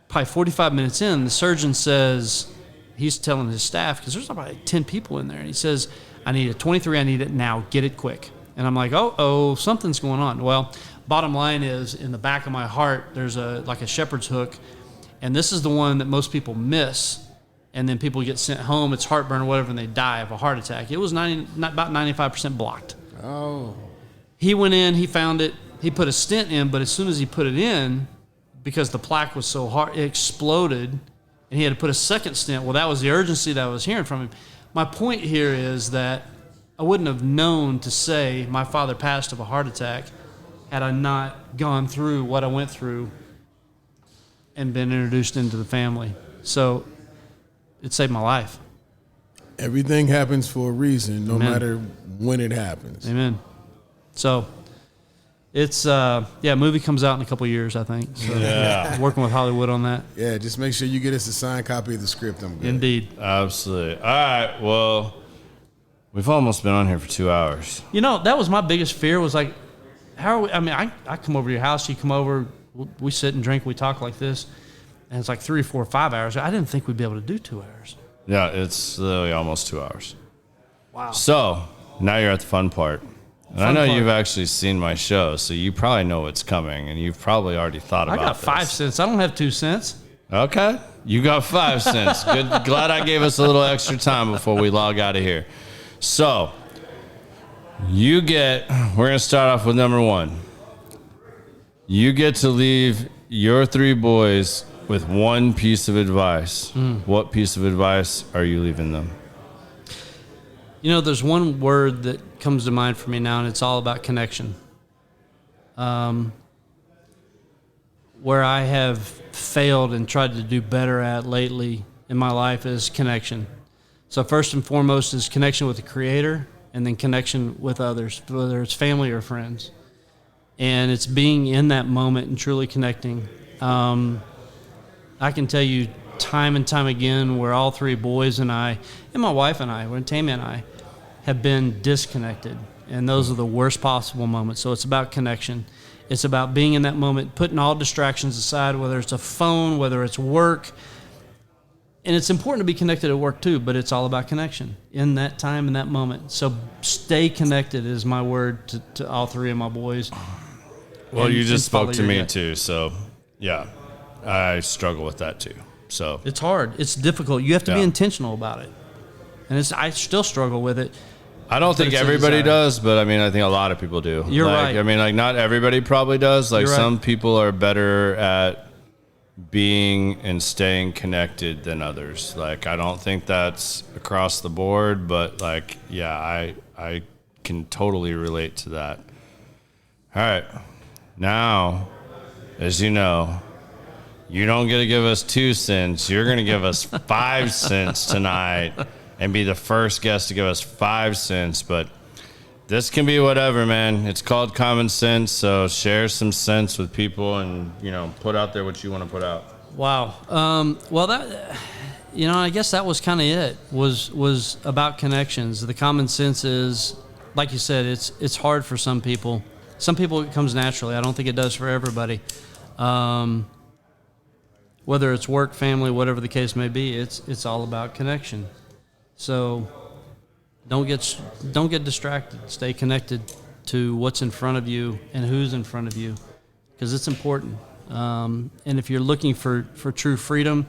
probably 45 minutes in, the surgeon says, he's telling his staff, because there's about 10 people in there, and he says, I need a 23, I need it now, get it quick. And I'm like, something's going on. Well, bottom line is, in the back of my heart, there's like a shepherd's hook, and this is the one that most people miss, and then people get sent home, it's heartburn or whatever, and they die of a heart attack. It was about 95% blocked. Oh. He went in, he found it, he put a stent in, but as soon as he put it in, because the plaque was so hard, it exploded, and he had to put a second stent. Well, that was the urgency that I was hearing from him. My point here is that I wouldn't have known to say my father passed of a heart attack had I not gone through what I went through and been introduced into the family. So it saved my life. Everything happens for a reason, no Amen. matter when it happens. Amen. So it's, movie comes out in a couple of years, I think. So, Yeah. Working with Hollywood on that. Yeah, just make sure you get us a signed copy of the script. I'm good. Indeed. Absolutely. All right. Well, we've almost been on here for 2 hours. That was my biggest fear was like, how are we? I mean, I come over to your house, you come over, we sit and drink, we talk like this, and it's like 3, 4, 5 hours. I didn't think we'd be able to do 2 hours. Yeah, it's literally almost 2 hours. Wow. So now you're at the fun part. And I know you've actually seen my show, so you probably know what's coming, and you've probably already thought about I got this. 5 cents. I don't have 2 cents. Okay. You got 5 cents. Good. Glad I gave us a little extra time before we log out of here. So, we're going to start off with number 1. You get to leave your 3 boys with one piece of advice. What piece of advice are you leaving them? There's one word that comes to mind for me now, and it's all about connection. Where I have failed and tried to do better at lately in my life is connection. So first and foremost is connection with the Creator, and then connection with others, whether it's family or friends. And it's being in that moment and truly connecting. I can tell you time and time again where all 3 boys and I, and my wife and I, when Tammy and I, have been disconnected. And those are the worst possible moments. So it's about connection. It's about being in that moment, putting all distractions aside, whether it's a phone, whether it's work. And it's important to be connected at work too, but it's all about connection in that time, in that moment. So stay connected is my word to all 3 of my boys. Well, you just spoke to me gut. too, so yeah, I struggle with that too. So It's hard. It's difficult. You have to be Yeah. intentional about it. And I still struggle with it. I don't think it's a everybody desire. does, but I mean, I think a lot of people do. You're Like, right. I mean, like not everybody probably does. Like You're right. some people are better at being and staying connected than others. Like I don't think that's across the board, but like, yeah, I can totally relate to that. All right. Now, as you know, you don't get to give us 2 cents. You're going to give us 5 cents tonight and be the first guest to give us 5 cents. But this can be whatever, man. It's called common sense. So share some sense with people and, put out there what you want to put out. Wow. Well, that, I guess that was kind of it, was about connections. The common sense is, like you said, it's hard for some people. Some people it comes naturally. I don't think it does for everybody. Whether it's work, family, whatever the case may be, it's all about connection. So don't get distracted. Stay connected to what's in front of you and who's in front of you, because it's important. And if you're looking for true freedom,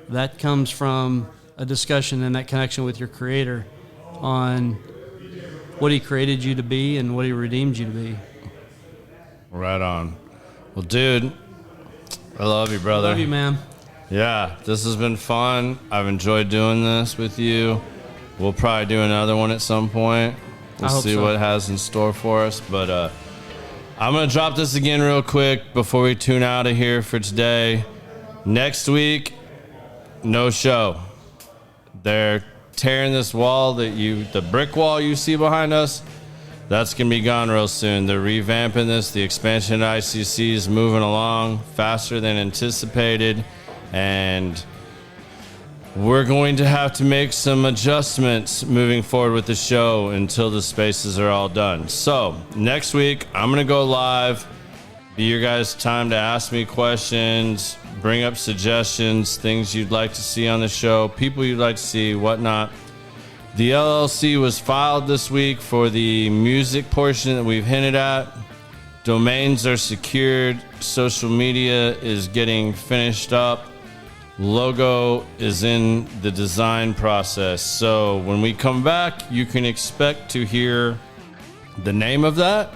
that comes from a discussion and that connection with your Creator on what He created you to be and what He redeemed you to be. Right on. Well, dude, I love you, brother. Love you, man. Yeah, this has been fun. I've enjoyed doing this with you. We'll probably do another one at some point. We'll I hope see so. what it has in store for us. But I'm going to drop this again real quick before we tune out of here for today. Next week, no show. They're tearing this wall the brick wall you see behind us. That's going to be gone real soon. They're revamping this. The expansion of ICC is moving along faster than anticipated. And we're going to have to make some adjustments moving forward with the show until the spaces are all done. So next week, I'm going to go live. Be your guys' time to ask me questions, bring up suggestions, things you'd like to see on the show, people you'd like to see, whatnot. The LLC was filed this week for the music portion that we've hinted at. Domains are secured. Social media is getting finished up. Logo is in the design process. So when we come back, you can expect to hear the name of that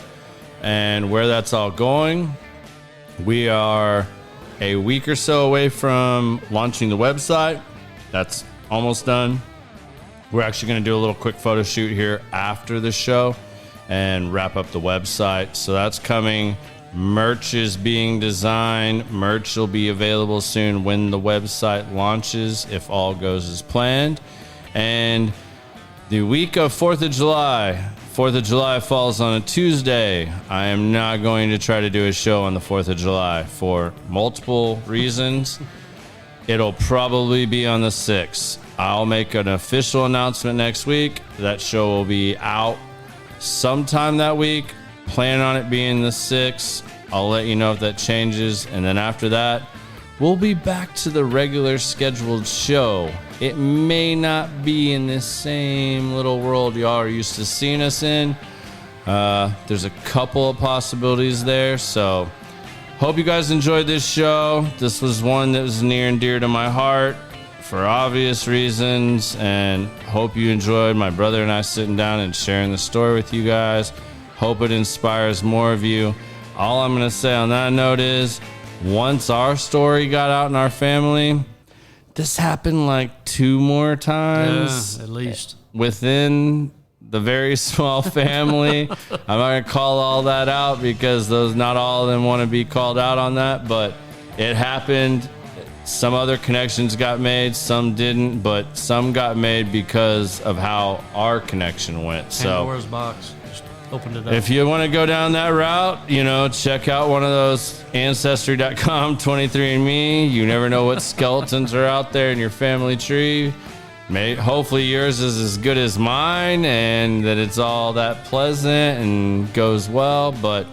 and where that's all going. We are a week or so away from launching the website. That's almost done. We're actually going to do a little quick photo shoot here after the show and wrap up the website. So that's coming. Merch is being designed. Merch will be available soon when the website launches, if all goes as planned. And the week of 4th of July. 4th of July falls on a Tuesday. I am not going to try to do a show on the 4th of July for multiple reasons. It'll probably be on the 6th. I'll make an official announcement next week. That show will be out sometime that week. Plan on it being the 6th. I'll let you know if that changes. And then after that, we'll be back to the regular scheduled show. It may not be in this same little world y'all are used to seeing us in. There's a couple of possibilities there. So hope you guys enjoyed this show. This was one that was near and dear to my heart for obvious reasons. And hope you enjoyed my brother and I sitting down and sharing the story with you guys. Hope it inspires more of you. All I'm going to say on that note is, once our story got out in our family, this happened like 2 more times. Yeah, at least. Within the very small family. I'm not going to call all that out because not all of them want to be called out on that, but it happened. Some other connections got made, some didn't, but some got made because of how our connection went. So Pandora's box. Just opened it up. if you want to go down that route, check out one of those Ancestry.com 23andMe. You never know what skeletons are out there in your family tree. Hopefully yours is as good as mine and that it's all that pleasant and goes well. But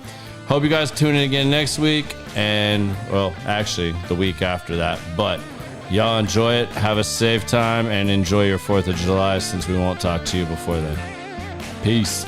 hope you guys tune in again next week and, well, actually the week after that. But y'all enjoy it. Have a safe time and enjoy your 4th of July since we won't talk to you before then. Peace.